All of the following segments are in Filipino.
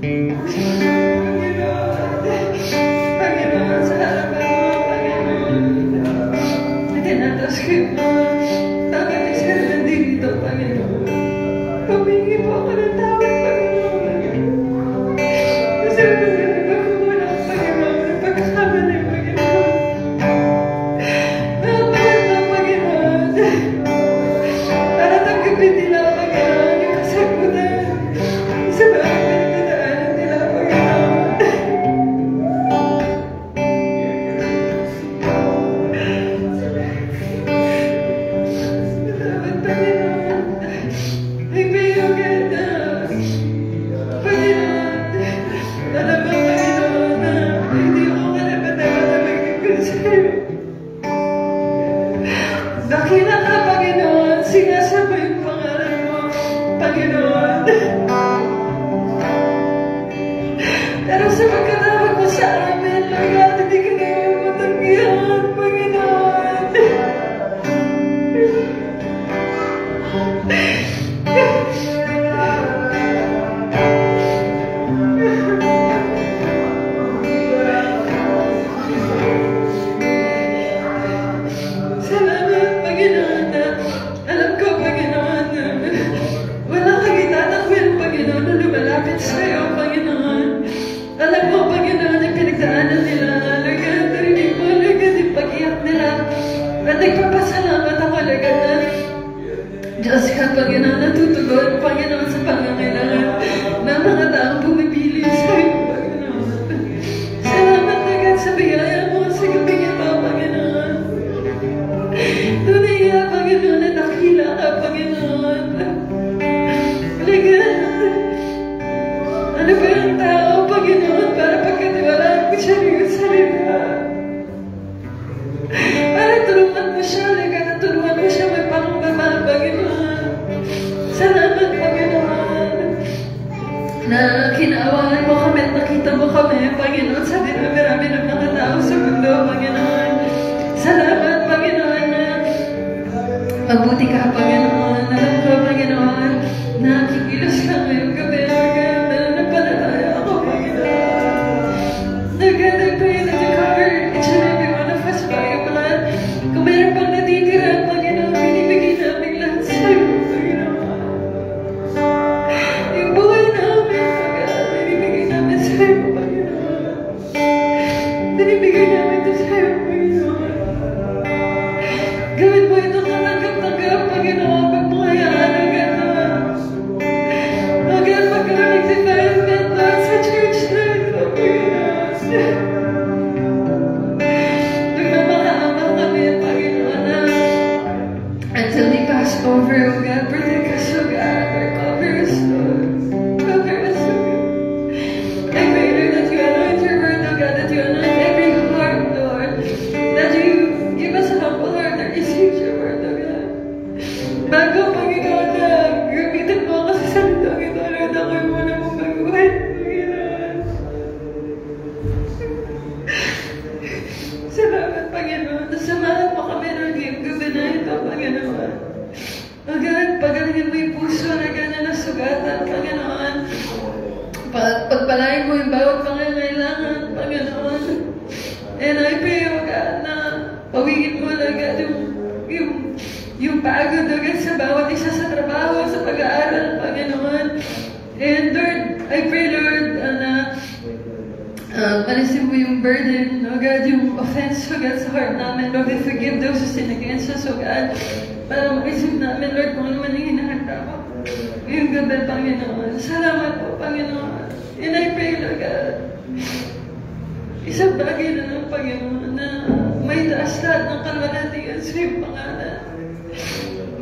Panginoon, sa harapan mo, Panginoon. Tinatas ko yung bakit isa nandito, Panginoon. Humingi po ako ng tawad, Panginoon. Kasi nagpagkumuna ako, Panginoon. Nagpagkakamali, Panginoon. Napagod na, Panginoon. Para tanggapin nila, Panginoon, yung kasagutan sa mga pinagdadaanan nila, Panginoon. Salamat, Panginoon. Nagbiyogan na. Panginoon, alam mo, Panginoon, na hindi ako karapat-dapat na magiging sa'yo. Dakila ka, Panginoon. Sinasama yung pangalan mo, Panginoon. Pero sa pagkatawag mo sa amin, Lord, hindi ka na yung matanggihan, Panginoon. Salamat, Panginoon, na alam ko, Panginoon, na wala kang itatakwil, Panginoon, na lumalapit sa'yo, Panginoon. Alam mo, Panginoon, ang pinagdaanan nila, Lord, narinig mo, Lord, yung pag-iyak nila. At nagpapasalamat ako, Lord, na Diyos ka, Panginoon, natutugon, Panginoon, sa pangangailangan na mga taong bumibili sa'yo, Panginoon. Salamat, Lord, sa biyaya mo sa gabing ito, Panginoon. Tunay nga, Panginoon, na dakila ka, Panginoon. Lord, ano ba yung tao, Panginoon, para pagkatiwalaan mo siya ng iyong salita? Para tulungan mo siya, Lord, at tulungan mo siya magpakambaba, Panginoon. Salamat, Panginoon, na kinaawahan mo kami at nakita mo kami, Panginoon, sa dinami-rami ng mga tao sa mundo, Panginoon. Salamat, Panginoon, na mabuti ka, Panginoon. Alam ko, Panginoon, na kikilos ka ngayong gabi, Lord, na napalataya ako, Panginoon. Lord, I pray that you cover each and every one of us by your blood. Kung meron pang natitira, Panginoon, binibigay namin lahat sa'yo, Panginoon. Yung buhay namin, Panginoon, binibigay namin sa'yo, Panginoon. Binibigay namin ito sa'yo, Panginoon. Gawin mo ito katanggap-tanggap, Panginoon, pag mga hayaan ng gano'n. Again, magkaroon ng development Lord, sa church na ito, Panginoon. Nagmamakaama kami, Panginoon, na until we pass over, O God, protect us, O God, or cover us, Lord. Cover us, O God. I pray, Lord, that you anoint your word, O God, that you anoint every heart, Lord, that you give us a humble heart that receives your word, O God. Bago, Panginoon, na gamitin mo ako sa salitang ito, Lord, ako'y muna mong baguhin, Panginoon. Salamat, Panginoon, na samahan mo kami, Lord, ngayong gabi na ito, Panginoon. O God, pagalingin mo yung puso na gano'n na sugatan, Panginoon. Pagpalain mo yung bawat pangangailangan, Panginoon. And I pray, O God, na pawigin mo na, God, yung pagod, O God, sa bawat isa sa trabaho, sa pag-aaral, Panginoon. And Lord, I pray, Lord, na alisin mo yung burden, O God, yung offense, O God, sa heart namin. Lord, we forgive those who sin against us, O God. Para mag-isip namin, Lord, kung ano man yung hinahanda ko. Yung gabi, Panginoon. Salamat po, Panginoon. And I pray, Lord God, isang bagay na ng Panginoon na may taas lahat ng kalwalatian sa iyong pangalan.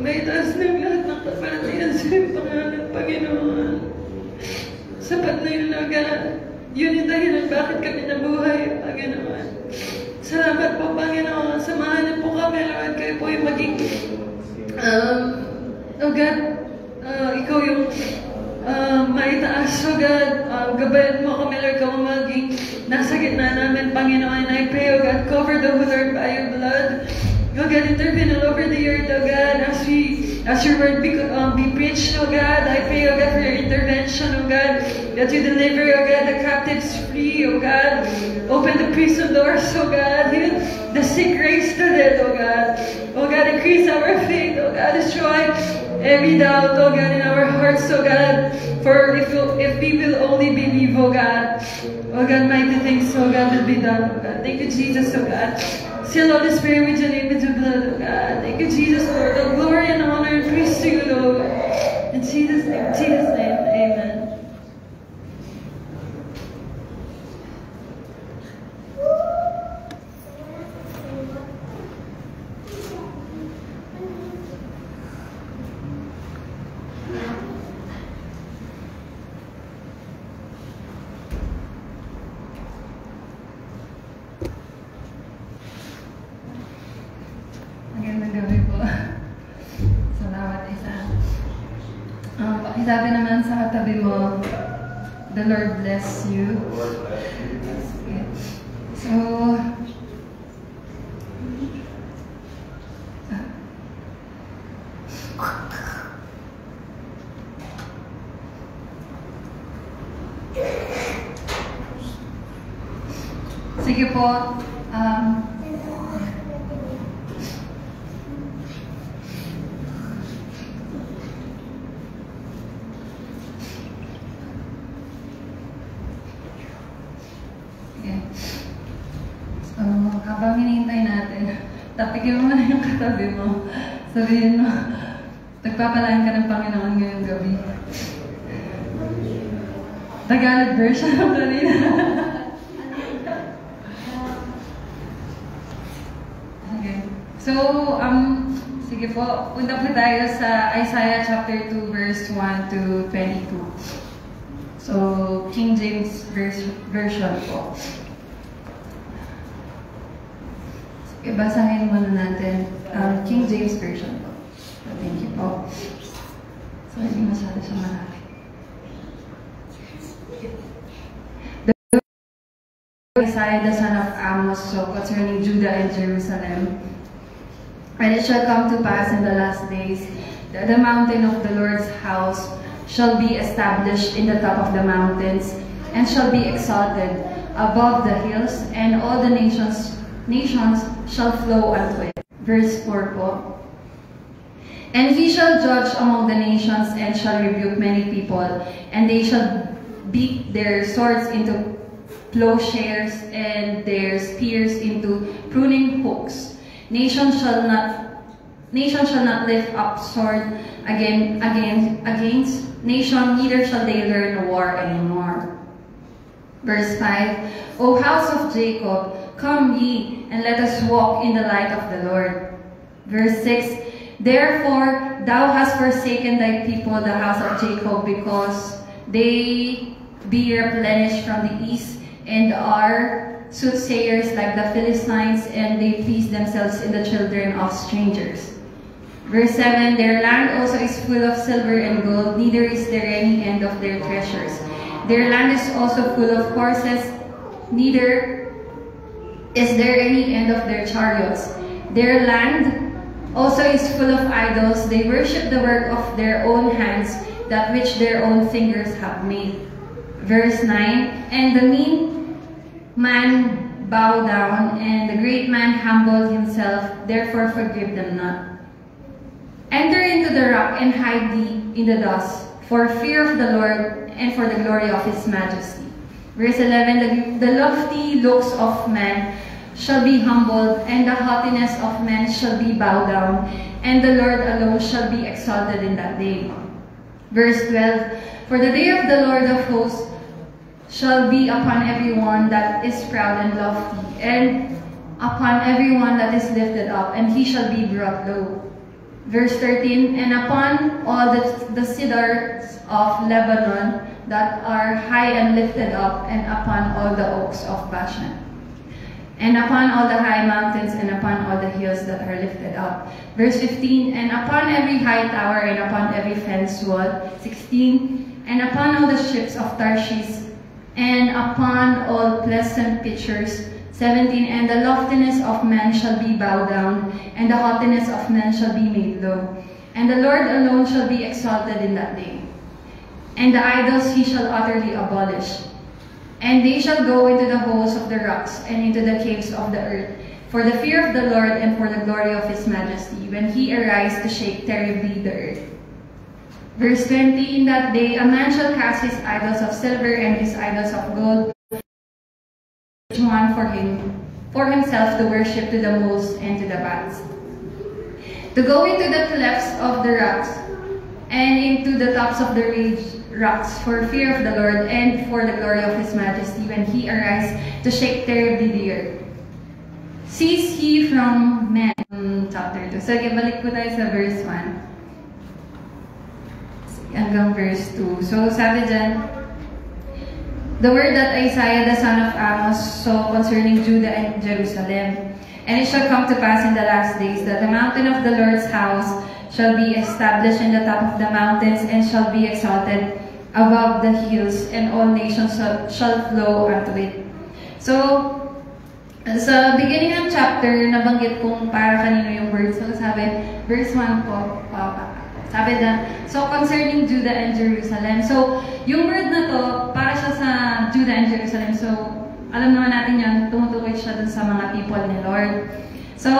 May taas ng lahat ng kalwalatian sa iyong pangalan, Panginoon. Sapat na yun, Lord God. Yun yung dahilan bakit kami nabuhay, Panginoon. Salamat po, Panginoon. Samahan niyo po kami, Lord. Kayo po yung maging oh God, ikaw yung maitaas, oh God, gabayan mo kami, Lord, kung maging nasa gitna namin, Panginoon. And I pray, oh God, cover the whole earth by your blood. Oh God, intervene all over the earth, oh God, as your word be preached, oh God. I pray, oh God, for your intervention, oh God, that you deliver, oh God, the captives free, oh God. Open the prison doors, oh God. Heal the sick, raise the dead, oh God. Oh God, increase our faith, oh God. Destroy every doubt, oh God, in our hearts, oh God. For if we will only believe, oh God, mighty things, oh God, will be done, oh God. Thank you, Jesus, oh God. Seal Holy Spirit with your name, with your blood, oh God. Thank you, Jesus, Lord. Oh, glory and honor and praise to you, Lord. In Jesus' name, amen. Sabi naman sa katabi mo, the Lord bless you. So, sige po, habang hinihintay natin, tapikin mo na yung katabi mo. Sabihin mo, nagpapalain ka ng Panginoon ngayong gabi. Tagalog version ng kanina. Okay. So, sige po, punta po tayo sa Isaiah chapter 2, verse 1 to 22. So, King James version po. Basahin muna natin King James Version po. Thank you po. So, hindi masyado siya malaki. Isaiah the son of Amos spoke concerning Judah and Jerusalem. And it shall come to pass in the last days that the mountain of the Lord's house shall be established in the top of the mountains, and shall be exalted above the hills, and all the nations shall flow unto it. Verse 4 po. And he shall judge among the nations, and shall rebuke many people, and they shall beat their swords into plowshares, and their spears into pruning hooks. Nation shall not lift up sword against nation, neither shall they learn war anymore. Verse 5, O house of Jacob, come ye, and let us walk in the light of the Lord. Verse 6, Therefore thou hast forsaken thy people, the house of Jacob, because they be replenished from the east, and are soothsayers like the Philistines, and they please themselves in the children of strangers. Verse 7, Their land also is full of silver and gold, neither is there any end of their treasures. Their land is also full of horses, neither is there any end of their chariots. Their land also is full of idols. They worship the work of their own hands, that which their own fingers have made. Verse 9, And the mean man bowed down, and the great man humbled himself, therefore forgive them not. Enter into the rock, and hide thee in the dust, for fear of the Lord, and for the glory of his majesty. Verse 11, The lofty looks of man shall be humbled, and the haughtiness of men shall be bowed down, and the Lord alone shall be exalted in that day. Verse 12, For the day of the Lord of hosts shall be upon everyone that is proud and lofty, and upon everyone that is lifted up, and he shall be brought low. Verse 13, And upon all the cedars of Lebanon that are high and lifted up, and upon all the oaks of Bashan, and upon all the high mountains, and upon all the hills that are lifted up. Verse 15, And upon every high tower, and upon every fenced wall. 16, And upon all the ships of Tarshish, and upon all pleasant pictures. 17, and the loftiness of man shall be bowed down, and the haughtiness of man shall be made low. And the Lord alone shall be exalted in that day. And the idols he shall utterly abolish. And they shall go into the holes of the rocks, and into the caves of the earth, for the fear of the Lord and for the glory of his majesty, when he arise to shake terribly the earth. Verse 20, in that day a man shall cast his idols of silver and his idols of gold, each one for himself to worship to the moles and to the bats, to go into the clefts of the rocks and into the tops of the rocks for fear of the Lord and for the glory of his majesty, when he arise to shake terribly the earth. Cease he from men. Chapter 2. So, balik po tayo sa verse 1 hanggang verse 2. So, sabi dyan, the word that Isaiah the son of Amos saw concerning Judah and Jerusalem. And it shall come to pass in the last days that the mountain of the Lord's house shall be established in the top of the mountains, and shall be exalted above the hills, and all nations shall flow unto it. So, sa beginning ng chapter, nabanggit kung para kanino yung word. So, sabi, verse 1 po, sabi na, so concerning Judah and Jerusalem. So, yung word na to, para siya sa Judah and Jerusalem. So, alam naman natin yan, tumutukoy siya dun sa mga people ni Lord. So,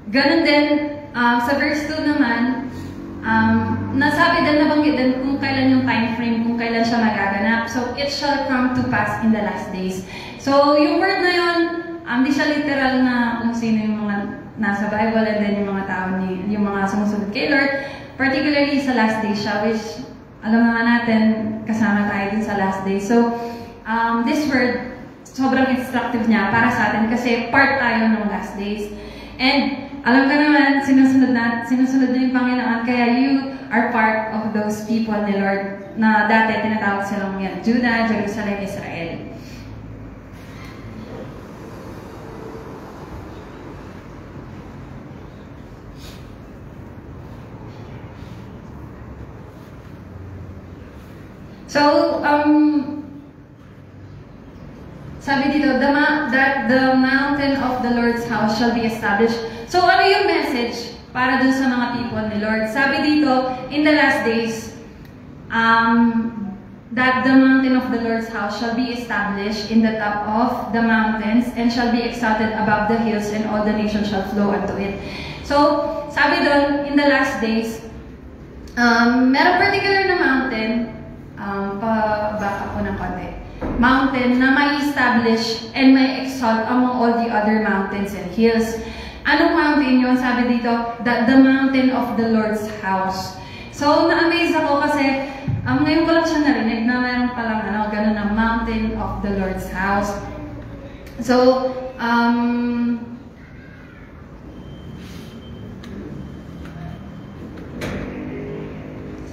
ganun din, sa verse 2 naman, nasabi din, nabanggit din kung kailan yung time frame, kung kailan siya magaganap. So, it shall come to pass in the last days. So, yung word na yun, di siya literal na kung sino yung mga nasa Bible, and then yung mga tao, yung mga sumusunod kay Lord, particularly sa last days siya, which alam naman natin, kasama tayo din sa last days. So, this word, sobrang instructive niya para sa atin kasi part tayo ng last days. And alam ka naman, sinusunod niya yung Panginoon, kaya you are part of those people ni Lord na dati tinatawag silang yan, Judah, Jerusalem, Israel. So, sabi dito, that the mountain of the Lord's house shall be established. So, ano yung message para dun sa mga people ni Lord? Sabi dito, in the last days, that the mountain of the Lord's house shall be established in the top of the mountains, and shall be exalted above the hills, and all the nations shall flow unto it. So, sabi dun, in the last days, merong particular na mountain, pa-back up po ng konti. Mountain na may establish and may exalt among all the other mountains and hills. Anong mountain yun? Sabi dito, the mountain of the Lord's house. So, na-amaze ako kasi ngayon ko lang siya narinig na mayroon palang ganun na mountain of the Lord's house. So,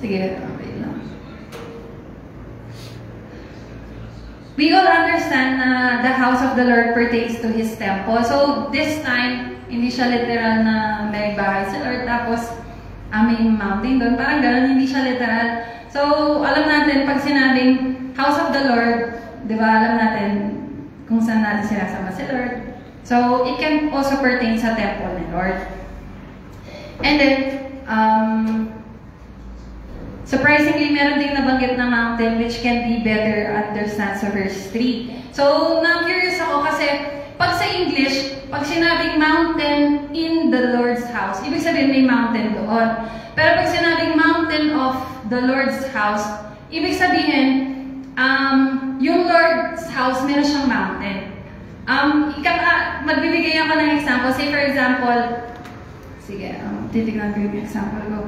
sige, okay lang. We all understand na the house of the Lord pertains to His temple. So, this time, hindi siya literal na may bahay sa Lord, tapos may mountain doon. Parang gano'n, hindi siya literal. So, alam natin, pag sinabing house of the Lord, di ba, alam natin kung saan natin sinasama si Lord. So, it can also pertain sa temple ni Lord. And then, surprisingly, meron ding nabanggit na mountain which can be better understand sa verse 3. So, na-curious ako kasi pag sa English, pag sinabing mountain in the Lord's house, ibig sabihin may mountain doon. Pero pag sinabing mountain of the Lord's house, ibig sabihin, yung Lord's house, meron siyang mountain. Magbibigay ako ng example. Say for example, sige, titignan ko yung example ko.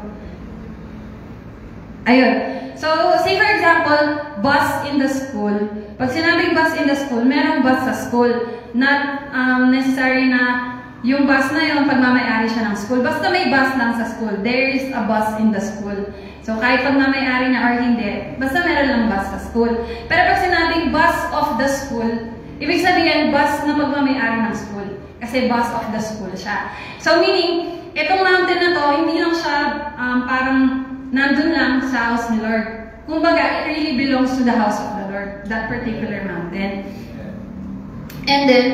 Ayun. So, say for example, bus in the school. Pag sinabing bus in the school, merong bus sa school. Not necessary na yung bus na yun, pagmamayari siya ng school. Basta may bus lang sa school. There is a bus in the school. So, kahit pagmamayari na or hindi, basta meron lang bus sa school. Pero pag sinabing bus of the school, ibig sabihin, bus na pagmamayari ng school. Kasi bus of the school siya. So, meaning, itong mountain na to, hindi lang siya parang nandun lang sa house ni Lord. kumbaga, it really belongs to the house of the Lord, that particular mountain. And then,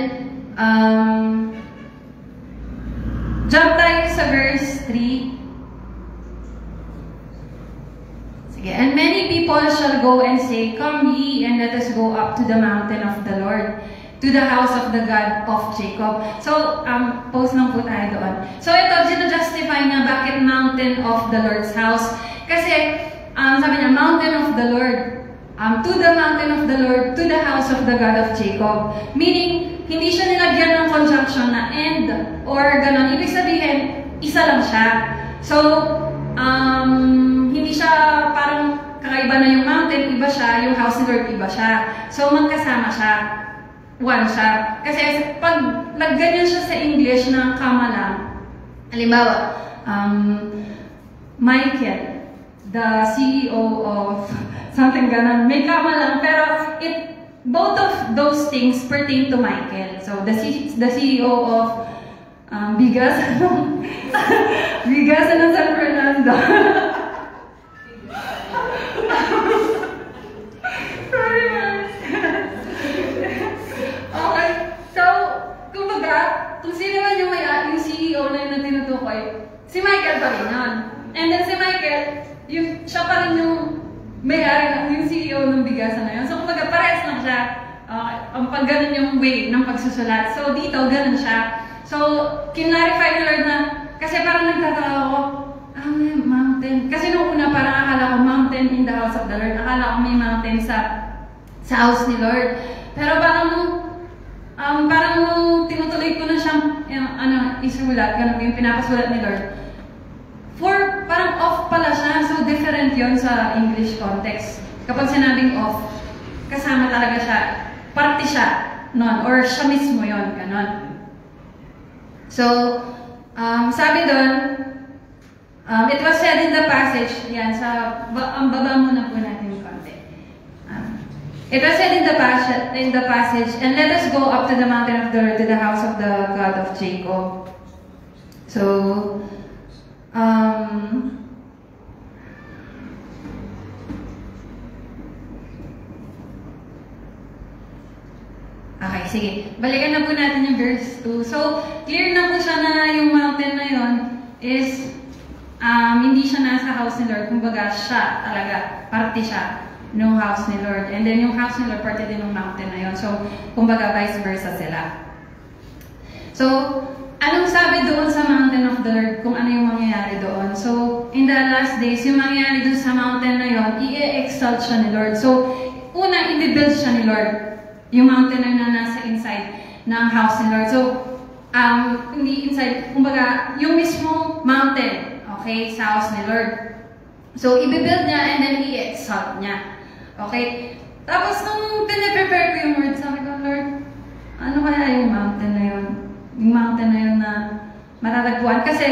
jump tayo sa verse 3. Sige. And many people shall go and say, "Come ye, and let us go up to the mountain of the Lord, to the house of the God of Jacob." So, pause lang po tayo doon. So, ito, justify niya bakit mountain of the Lord's house. Kasi, sabi niya, mountain of the Lord, to the mountain of the Lord, to the house of the God of Jacob. Meaning, hindi siya nilagyan ng conjunction na and, or ganon. Ibig sabihin, isa lang siya. So, hindi siya parang kakaiba na yung mountain, iba siya, yung house ni Lord, iba siya. So, magkasama siya. One siya. Kasi pag nagganyan siya sa English na kama lang, halimbawa, Michael, the CEO of something ganon, may kama lang, pero both of those things pertain to Michael. So, the CEO of Bigas, Bigas ng San Fernando. Okay, so, kumbaga, kung sino man yung CEO na yung tinutukoy, si Michael pa rin yun. And then si Michael, siya pa rin yung may-ari, yung CEO ng bigasan na yun. So, kumbaga, parehas lang siya. Ang pag ganun yung way ng pagsusulat. So, dito, ganun siya. So, kinlarify ni Lord na, kasi parang nagtataka ako, may mountain. Kasi nung una, parang akala ko mountain in the house of the Lord. Akala ko may mountain sa house ni Lord. Pero parang nung tinutuloy ko na siyang, isulat, ganun yung pinapasulat ni Lord. Parang off pala siya. So, different yon sa English context. Kapag sinabing off, kasama talaga siya. Parte siya nun. Or siya mismo yon, ganon. So, sabi doon, it was said in the passage, yan, ang baba muna po natin yung konti. It was said in the passage, "And let us go up to the mountain of the Lord, to the house of the God of Jacob." So, okay, sige. Balikan na po natin yung verse 2. So, clear na po siya na yung mountain na yon is hindi siya nasa house ni Lord. Kumbaga, siya talaga. Parte siya ng house ni Lord. And then yung house ni Lord, parte din ng mountain na yon. So, kumbaga, vice versa sila. So, anong sabi doon sa mountain of the Lord? Kung ano yung mangyayari doon? So, in the last days, yung mangyayari doon sa mountain na yon, i-exalt siya ni Lord. So, una, i-build siya ni Lord. Yung mountain na nasa inside ng house ni Lord. So, hindi inside, kumbaga, yung mismong mountain, okay, sa house ni Lord. So, i-build niya and then i-exalt niya. Okay? Tapos, nung piniprepare ko yung word, sabi ko, Lord, ano kaya yung mountain na yun? Yung mountain na yun na matatagpuan. Kasi,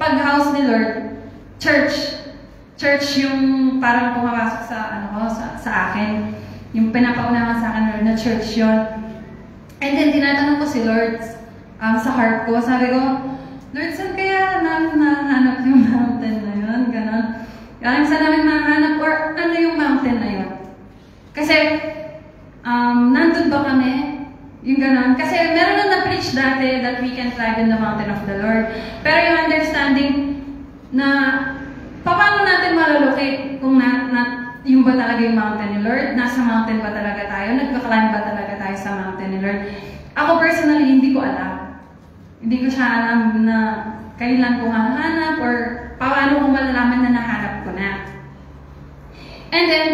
pag house ni Lord, church yung parang pumapasok sa akin. Yung pinapaunahan sa akin, Lord, na church yun. And then, tinatanong ko si Lord sa heart ko. Sabi ko, Lord, saan kaya namin nahanap yung mountain na yun? Ganon. Ganon, saan namin mahanap? Or ano yung mountain na yun? Kasi, nandun ba kami? Yung ganon. Kasi, meron na na-preach dati that we can climb in the mountain of the Lord. Pero yung understanding na paano natin malalocate kung yung ba talaga yung mountain ni Lord? Nasa mountain ba talaga tayo? Nagka-climb ba talaga tayo sa mountain ni Lord? Ako personally, hindi ko alam. Hindi ko siya alam na kailan ko hahanap or paano ko malalaman na nahanap ko na. And then,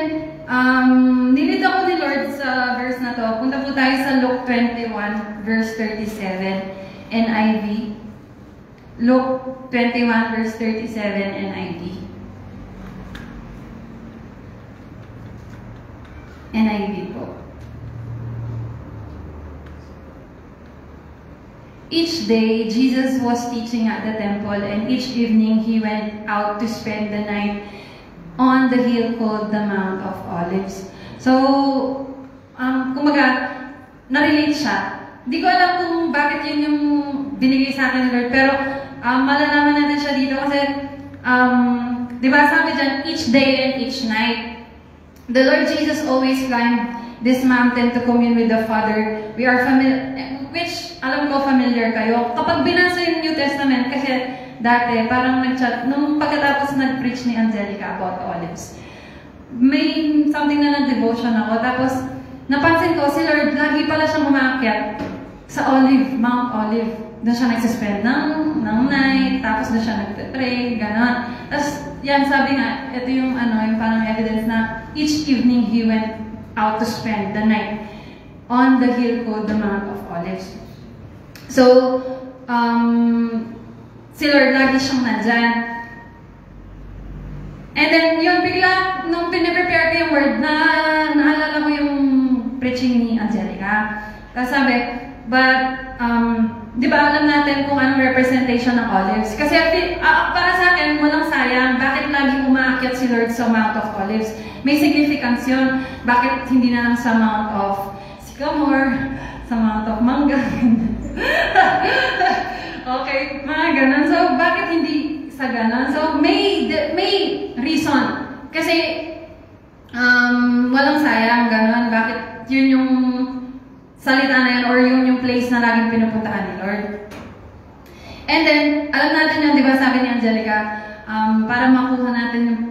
nilito ako ni Lord sa verse na to. Punta po tayo sa Luke 21, verse 37, NIV. Luke 21, verse 37, NIV. NIV po. Each day, Jesus was teaching at the temple, and each evening he went out to spend the night on the hill called the Mount of Olives. So, kumbaga, na-relate siya. Di ko alam kung bakit yun yung binigay sa akin ni Lord, pero malalaman natin siya dito kasi, di ba sabi dyan, each day and each night. The Lord Jesus always climbed this mountain to commune with the Father. We are familiar, which alam ko familiar kayo. Kapag binasa yung New Testament, kasi dati parang nag-chat, nung pagkatapos nag-preach ni Angelica about olives, may something na nag-devotion ako. Tapos napansin ko, si Lord, lagi pala siyang umakyat sa Olive, Mount Olive. Doon siya nagsispend ng night, tapos doon siya nagpe-pray, gano'n. Tapos, yan, sabi nga, ito yung, yung parang evidence na each evening he went out to spend the night on the hill called the Mount of Olives. So, si Lord lagi siyang nandyan. And then, yun, bigla, nung piniprepare ko yung word, naalala ko yung preaching ni Angelica. Tapos sabi, but, di ba alam natin kung anong representation ng olives? Kasi para sa akin, walang sayang. Bakit lagi umaakyat si Lord sa Mount of Olives? May significance yun. Bakit hindi na lang sa Mount of Sycamore, sa Mount of Mangga? Okay, mga ganun. So, bakit hindi sa ganun? So, may reason. Kasi, walang sayang, ganun. Bakit yun yung salita na yan or yun yung place na laging pinupuntahan ni Lord. And then, alam natin yun, di ba sabi ni Angelica, para makuha natin yung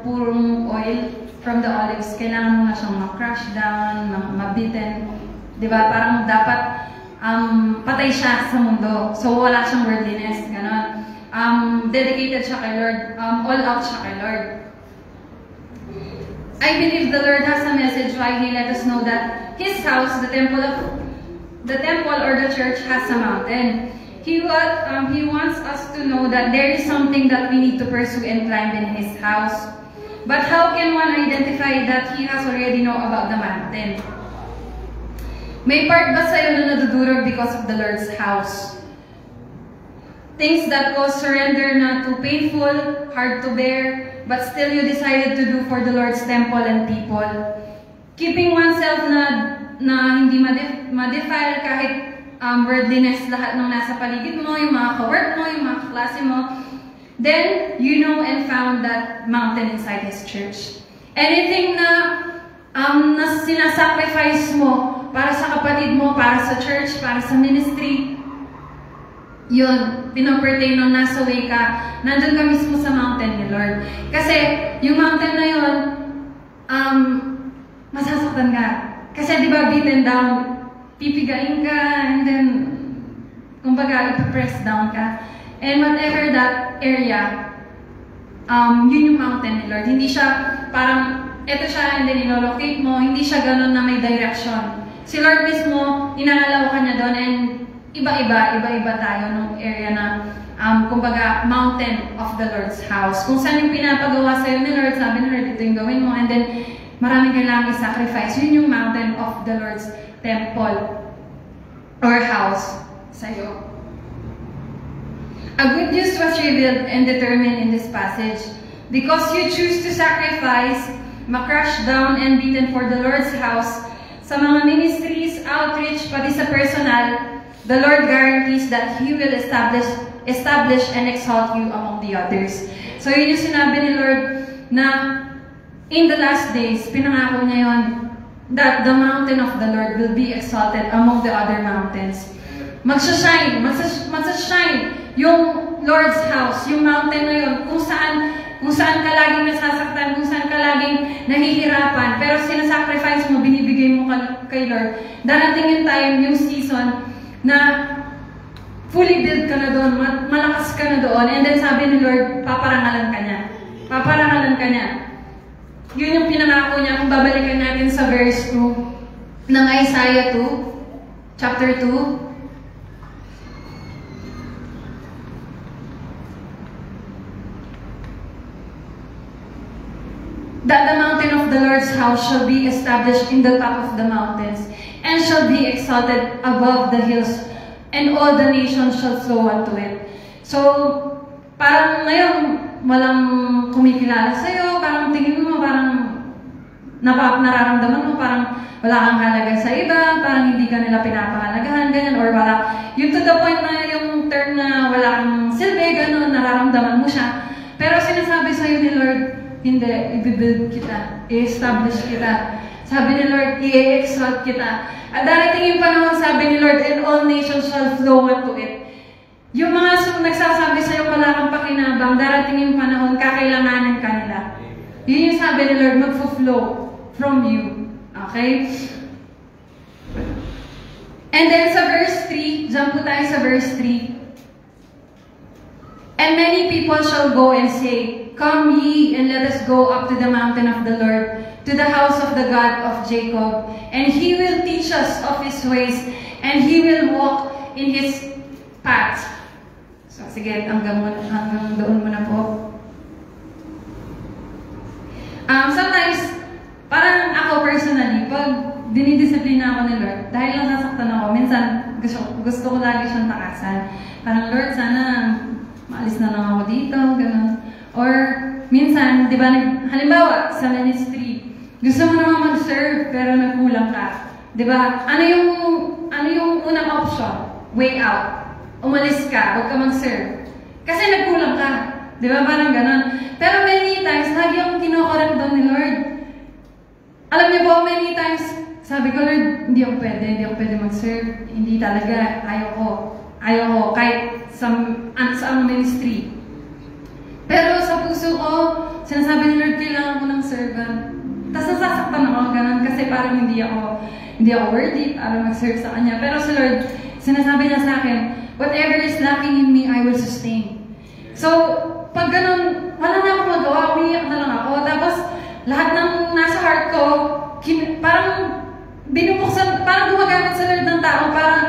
purong oil from the olives, kailangan mo na siyang ma-crush down, mabitten. Di ba? Parang dapat patay siya sa mundo. So, wala siyang worldliness. Ganon. Dedicated siya kay Lord. All out siya kay Lord. I believe the Lord has a message why He let us know that His house, the temple or the church, has a mountain. He wants us to know that there is something that we need to pursue and climb in His house. But how can one identify that He has already know about the mountain? May part ba sa'yo na nadudurog because of the Lord's house? Things that cause surrender na too painful, hard to bear, but still you decided to do for the Lord's temple and people. Keeping oneself na hindi ma-defile kahit worldliness, lahat ng nasa paligid mo, yung mga ka-work mo, yung mga kaklase mo. Then, you know and found that mountain inside His church. Anything na sinasacrifice mo para sa kapatid mo, para sa church, para sa ministry, yun, pinopertain nung nasa way ka, nandun ka mismo sa mountain ni Lord. Kasi, yung mountain na yun, masasaktan ka. Kasi di ba beaten down, pipigain ka, and then, kumbaga, ipapress down ka. And whatever that area, yun yung mountain ni Lord. Hindi siya parang, eto siya, and then inolocate mo, hindi siya ganun na may direction. Si Lord mismo, inangalaw ka niya doon, and iba-iba tayo nung area na, kumbaga, mountain of the Lord's house. Kung saan yung pinapagawa sa'yo ni Lord, sabi ni Lord, ito yung gawin mo, and then, maraming kailangang i-sacrifice. Yun yung mountain of the Lord's temple or house sa'yo. A good news was revealed and determined in this passage. Because you choose to sacrifice, ma-crush down and beaten for the Lord's house, sa mga ministries, outreach, pati sa personal, the Lord guarantees that He will establish and exalt you among the others. So yun yung sinabi ni Lord na in the last days, pinangako niya yun, that the mountain of the Lord will be exalted among the other mountains. Magsashine yung Lord's house, yung mountain na yun, kung saan ka laging nasasaktan, kung saan ka laging nahihirapan, pero sinasacrifice mo, binibigay mo kay Lord. Darating yung time, yung season, na fully built ka na doon, malakas ka na doon, and then sabi ni Lord, paparangalan ka niya. Paparangalan ka niya. Yun yung pinangako niya, kung babalikan natin sa verse 2 ng Isaiah 2, chapter 2. That the mountain of the Lord's house shall be established in the top of the mountains, and shall be exalted above the hills, and all the nations shall flow unto it. So, parang ngayon, walang kumikilala sa'yo, parang tingin mo, parang nararamdaman mo, parang wala kang halaga sa iba, parang hindi ka nila pinapahalagahan, ganyan, or wala. Yung to the point na yung term na wala kang silbi, gano'n, nararamdaman mo siya. Pero sinasabi sa'yo ni Lord, hindi, i-build kita, i-establish kita. Sabi ni Lord, i-exalt kita. At darating yung panahon, sabi ni Lord, and all nations shall flow unto it. Yung mga nagsasabi sa'yo, wala kang pakinabang, darating yung panahon, kakailanganin ka nila. Yun yung sabi ni Lord, mag-flow from you. Okay? And then sa verse 3, jump po tayo sa verse 3. And many people shall go and say, Come ye, and let us go up to the mountain of the Lord, to the house of the God of Jacob. And He will teach us of His ways, and He will walk in His paths. So, sige, hanggang doon muna po. Sometimes, parang ako personally, pag dinidisiplina ako ni Lord, dahil lang nasaktan ako, minsan gusto ko lagi siyang takasan. Parang, Lord, sana maalis na lang ako dito, gano'n. Or, minsan, di ba, halimbawa, sa ministry, gusto mo naman mag-serve, pero nagkulang ka. Di ba? Ano yung unang option? Way out. Umalis ka, huwag ka mag-serve. Kasi nagkulang ka. Di ba? Parang gano'n. Pero many times, lagi akong kinokorek doon ni Lord. Alam niyo po, many times, sabi ko, Lord, hindi ako pwede mag-serve. Hindi talaga, ayaw ko, kahit sa ministry. Pero sa puso ko, sinasabi ni Lord, kailangan ko ng servant. Tapos nasasaktan ako, ganun, kasi parang hindi ako worthy para mag-serve sa Kanya. Pero si Lord, sinasabi niya sa akin, whatever is lacking in me, I will sustain. So, pag ganun, wala na ako magawa, umiiyak na lang ako. Tapos, lahat ng nasa heart ko, parang binubuksan, parang gumagamit sa Lord ng tao, parang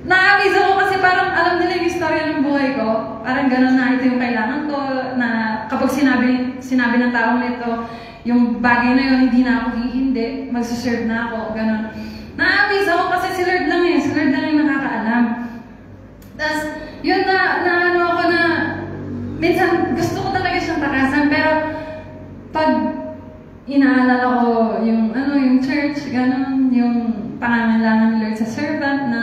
na-amaze ako kasi parang alam nila yung istorya ng buhay ko. Parang gano'n na ito yung kailangan ko, na kapag sinabi ng taong nito, yung bagay na yun, hindi na ako hihindi, magsuserve na ako, gano'n. Na-amaze ako kasi si Lord lang si Lord lang yung nakakaalam. Tapos, yun na ano ako na, minsan gusto ko talaga siyang takasan, pero pag inaalala ko yung church, gano'n, yung pangangailangan ni Lord sa servant na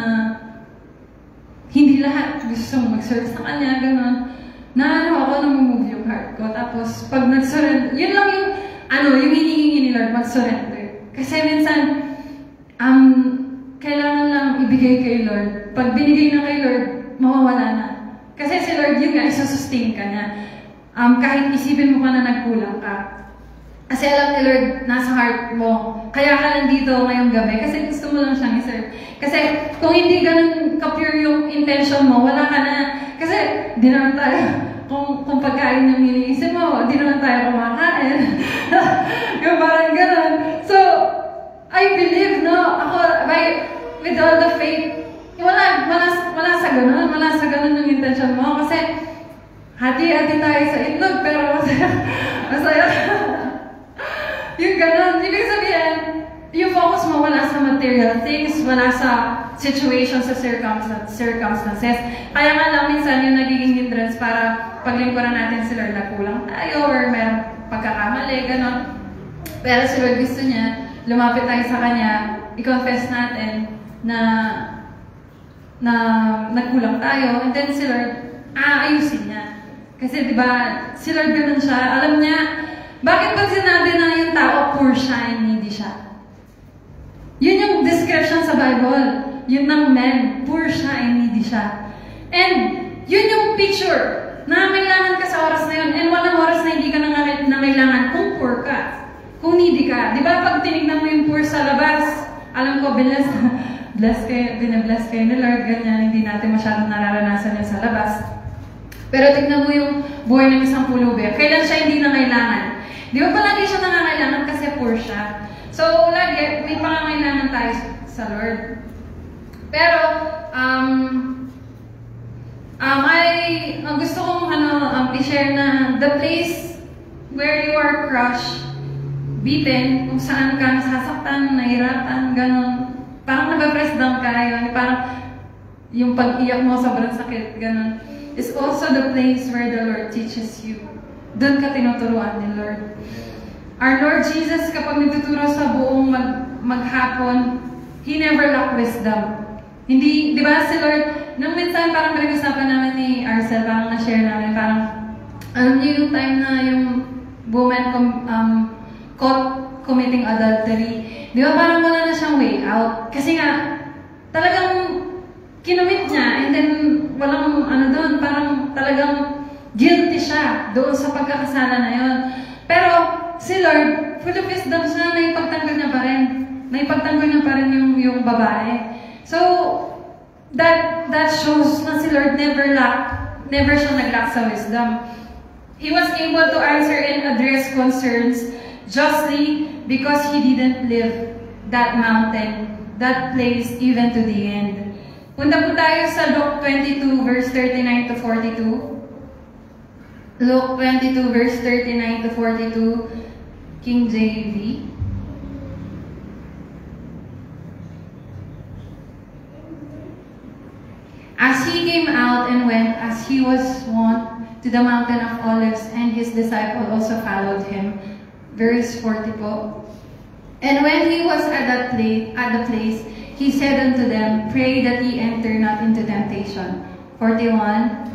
hindi lahat gusto mag-serve sa Kanya, gano'n. Ako, namumove yung heart ko. Tapos, pag nag-surrender, yun lang yung hinihingi ni Lord, mag-surrender. Kasi minsan, kailangan lang ibigay kay Lord. Pag binigay na kay Lord, mawawala na. Kasi si Lord, yun nga, isusustain ka niya. Kahit isipin mo pa na nagkulang ka. Kasi alam ni Lord, nasa heart mo. Kaya ka nandito ngayong gabi. Kasi gusto mo lang siyang iserve. Kasi kung hindi ganun ka-pure yung intention mo, wala ka na. Kasi di naman tayo, kung pagkain yung iniisip mo, di naman tayo kumakain. Yung parang ganun. So, I believe, ako, with all the faith, wala sa ganun yung intention mo. Kasi, hati-hati tayo sa itlog, pero masaya. Yung ganun. Ibig sabihin, yung focus mo wala sa material things, wala sa situation, sa circumstances. Kaya nga lang minsan yung nagiging hindrance para paglingkuran natin si Lord na kulang tayo or mayroong pagkakamali, gano'n. Pero si Lord gusto niya, lumapit tayo sa Kanya, i-confess natin na nagkulang tayo, and then si Lord, ayusin niya. Kasi diba, si Lord ganun siya, alam niya, bakit pag sinabi na yung tao, poor siya and needy siya? Yun yung description sa Bible. Yun ng men, poor siya and needy siya. And yun yung picture na kailangan ka sa oras na yun. And walang oras na hindi ka nangailangan kung poor ka, kung needy ka. Di ba pag tinignan mo yung poor sa labas, alam ko, binabless kayo ni Lord, ganyan, hindi natin masyadong nararanasan yun sa labas. Pero tignan mo yung buhay ng isang pulubi. Kailan siya hindi nangailangan? Di ba palagi siya nangangailangan kasi poor siya? So, lagi, may pangangailangan tayo sa Lord. Pero, gusto kong i-share na the place where you are crushed, beaten, kung saan ka nasasaktan, nahirapan, gano'n. Parang nabapress down ka, yun. Parang yung pag-iyak mo sobrang sakit, gano'n. Is also the place where the Lord teaches you. Doon ka tinuturuan ni Lord. Our Lord Jesus, kapag nagtuturo sa buong maghapon, He never lacked wisdom. Hindi, di ba si Lord, nung minsan parang pinag-usapan namin ni Arcel, parang na-share namin, parang Alam niyo yung time na yung woman caught committing adultery, di ba parang wala na siyang way out? Kasi nga, talagang kinumit niya, and then walang doon, parang talagang guilty siya doon sa pagkakasala na yun. Pero si Lord, full of wisdom siya, naipagtanggol niya pa rin. Naipagtanggol niya pa rin yung babae. So, that shows na si Lord never siya nag-lack sa wisdom. He was able to answer and address concerns justly because he didn't leave that mountain, that place, even to the end. Punta po tayo sa Luke 22, verse 39 to 42. Luke 22, verse 39 to 42, King JV. As he came out and went, as he was wont, to the mountain of Olives, and his disciple also followed him. Verse 40 po. And when he was at the place, he said unto them, Pray that ye enter not into temptation. 41.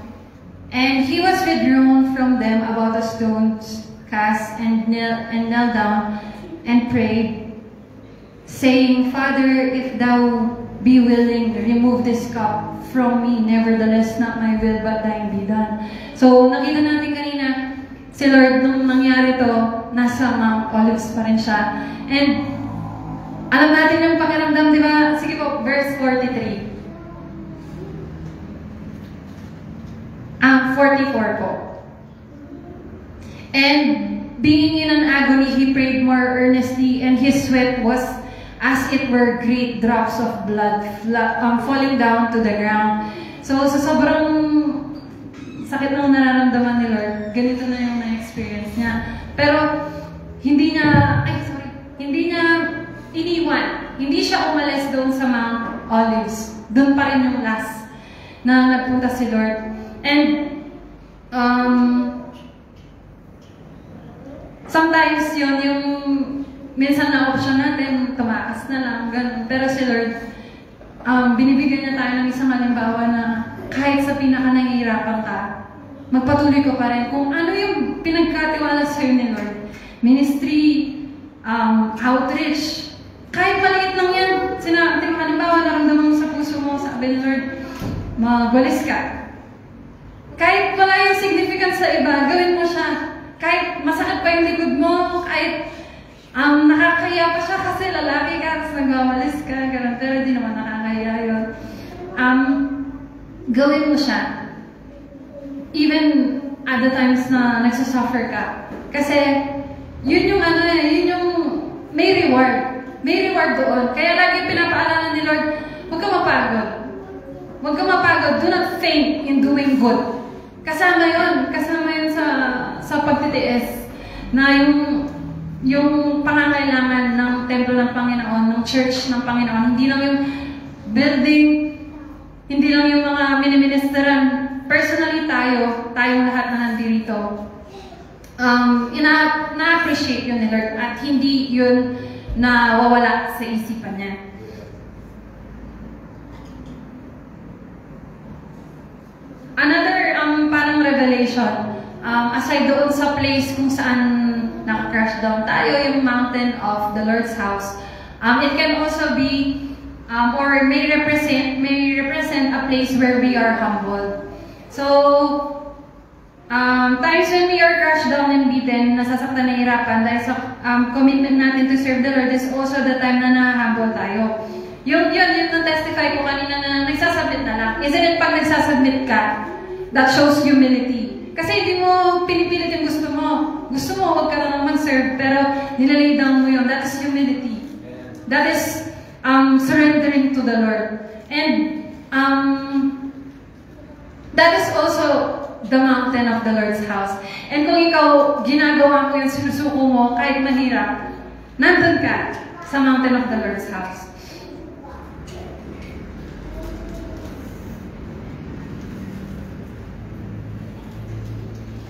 And he was withdrawn from them about a stone's cast, and knelt down and prayed, saying, Father, if thou be willing, remove this cup from me. Nevertheless, not my will, but thine be done. So, nakita natin kanina, si Lord, nung nangyari to, nasa Mount Olives pa rin siya. And, alam natin yung pakiramdam, di ba? Sige po, verse 43. 44 po. And, being in an agony, he prayed more earnestly, and his sweat was as it were great drops of blood falling down to the ground. So, sa sobrang sakit ng nararamdaman ni Lord, ganito na yung na-experience niya. Pero, hindi niya iniwan. Hindi siya umalis doon sa Mount Olives. Doon pa rin yung last na nagpunta si Lord. And, sometimes yun, yung minsan na option natin, tumakas na lang, ganun. Pero si Lord, binibigyan niya tayo ng isang halimbawa na kahit sa pinaka-nahihirapan ka, magpatuloy ko pa rin kung ano yung pinagkatiwala sa'yo ni Lord. Ministry, outreach, kahit maliit lang yan, halimbawa, naramdaman mo sa puso mo, sabi ni Lord, magwalis ka. Kahit wala yung significance sa iba, gawin mo siya. Kahit masakit pa yung likod mo, kahit nakakaya pa siya kasi lalaki ka, tapos nagwawalis ka, gano'n. Pero di naman nakakaya yun. Gawin mo siya. Even at the times na nagsasuffer ka. Kasi, yun yung yun yung may reward. May reward doon. Kaya lagi pinapaalala ni Lord, huwag ka mapagod. Huwag ka mapagod. Do not faint in doing good. Kasama yun sa pagtitiis na yung pangangailangan ng templo ng Panginoon, ng church ng Panginoon, hindi lang yung building, hindi lang yung mga miniministeran. Personally tayong lahat na nandito, na-appreciate yun ni Lord at hindi yun nawawala sa isipan niya. Another parang revelation, aside doon sa place kung saan naka-crash down tayo, yung mountain of the Lord's house, it can also be or may represent a place where we are humbled. So, times when we are crushed down and beaten, nasasaktan na hirapan dahil sa commitment natin to serve the Lord is also the time na na-humble tayo. Yun na-testify ko kanina na nagsasubmit na lang. Isn't it pag nagsasubmit ka, that shows humility. Kasi hindi mo pinipilit yung gusto mo. Gusto mo, huwag ka lang mag-serve, pero nilalay down mo yun. That is humility. That is surrendering to the Lord. And that is also the mountain of the Lord's house. And kung ikaw, ginagawa mo yun, sinusuko mo, kahit mahirap, nandun ka sa mountain of the Lord's house.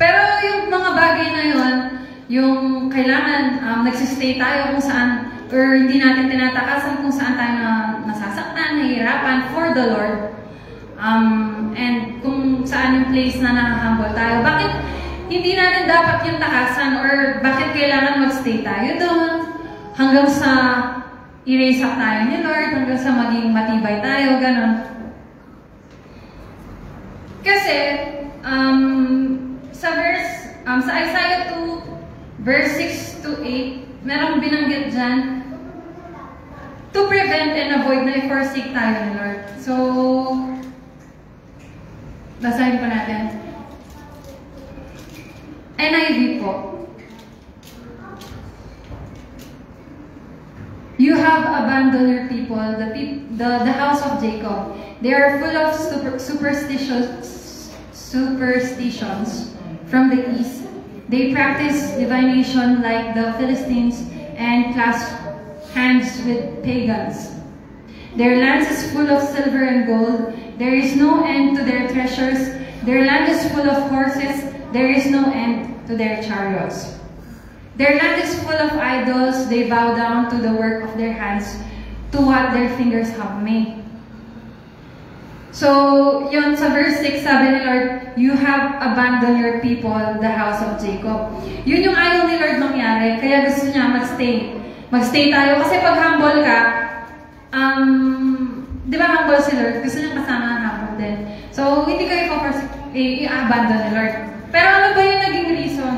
Pero yung mga bagay na yun, yung kailangan nagsistay tayo kung saan, or hindi natin tinatakasan kung saan tayo nasasaktan, nahihirapan for the Lord. And kung saan yung place na nakahumble tayo. Bakit hindi natin dapat yung takasan or bakit kailangan magstay tayo doon hanggang sa i-raise up tayo ni Lord, hanggang sa maging matibay tayo, gano'n. Kasi, sa Isaiah 2, verse 6 to 8, merong binanggit dyan, to prevent and avoid na i-forsake tayo ni Lord. So, basahin pa natin. NIV po. You have abandoned your people, the house of Jacob. They are full of superstitions from the east. They practice divination like the Philistines and clasp hands with pagans. Their land is full of silver and gold. There is no end to their treasures. Their land is full of horses. There is no end to their chariots. Their land is full of idols. They bow down to the work of their hands, to what their fingers have made. So, yun sa verse 6, sabi ni Lord, you have abandoned your people, the house of Jacob. Yun yung ayaw ni Lord mangyari, kaya gusto niya magstay. Magstay tayo, kasi pag humble ka, di ba humble si Lord? Gusto niya kasama ang humble din. So, hindi kayo i-abandon ni Lord. Pero ano ba yung naging reason?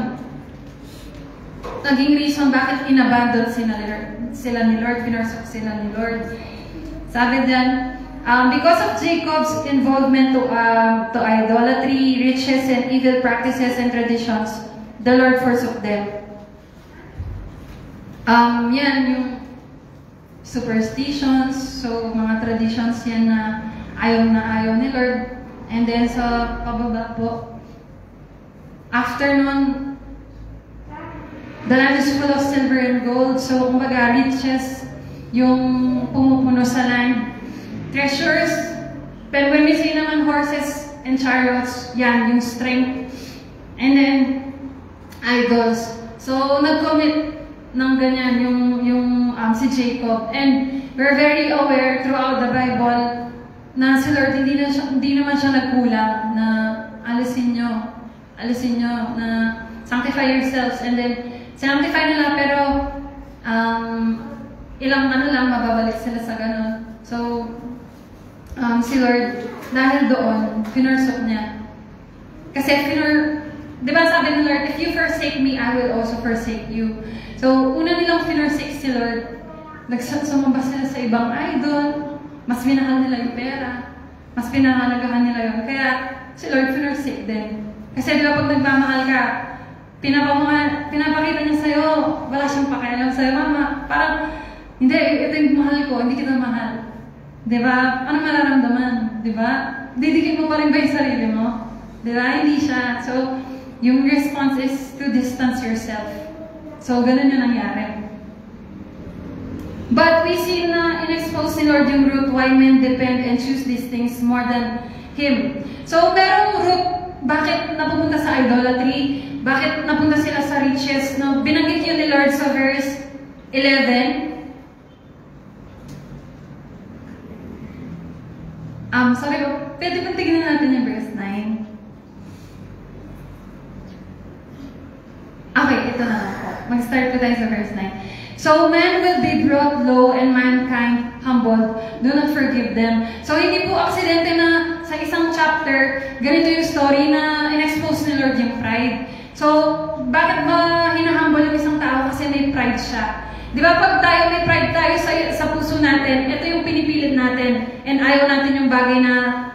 Naging reason bakit inabandon sila ni Lord, pinarsok sila ni Lord. Sabi din, because of Jacob's involvement to idolatry, riches, and evil practices and traditions, the Lord forsook them. Yan yung superstitions, so mga traditions yan na ayaw ni Lord. And then sa pababa po, after nun, the land is full of silver and gold, so kumbaga riches yung pumupuno sa land. Treasures, pero when we say naman horses and chariots, yan, yung strength. And then, idols. So, nag-commit ng ganyan yung si Jacob. And we're very aware throughout the Bible na si Lord, hindi naman siya nagkulang na alisin nyo, na sanctify yourselves. And then, sanctify nila, pero ilang lang, mababalik sila sa ganun. So, si Lord, dahil doon, pinursok niya. Kasi di ba sabi ni Lord, if you forsake me, I will also forsake you. So, una nilang pinursake si Lord, sumamba sila sa ibang idol, mas minahal nila yung pera, mas pinahalagahan nila yun. Kaya, si Lord pinursake din. Kasi di ba pag nagmamahal ka, pinapakita niya sa'yo, wala siyang pakialam sa'yo, mama, parang, hindi, ito yung mahal ko, hindi kita mahal. Diba? Ano mararamdaman? Diba? Didikit mo pa rin ba yung sarili mo? Diba? Hindi siya. So, yung response is to distance yourself. So, ganun yung nangyari. But we see na in-expose ni Lord yung root why men depend and choose these things more than Him. So, merong root bakit napupunta sa idolatry? Bakit napunta sila sa riches? No? Binanggit yun ni Lord sa verse 11. Sorry po, pwede bang tignan natin yung verse 9? Okay, ito na lang po. Mag-start po tayo sa verse 9. So, man will be brought low and mankind humbled. Do not forgive them. So, hindi po aksidente na sa isang chapter, ganito yung story na in-expose ni Lord yung pride. So, bakit ba hinahumble yung isang tao? Kasi may pride siya. Di ba pag tayo may pride tayo sa puso natin, ito yung pinipilit natin and ayaw natin yung bagay na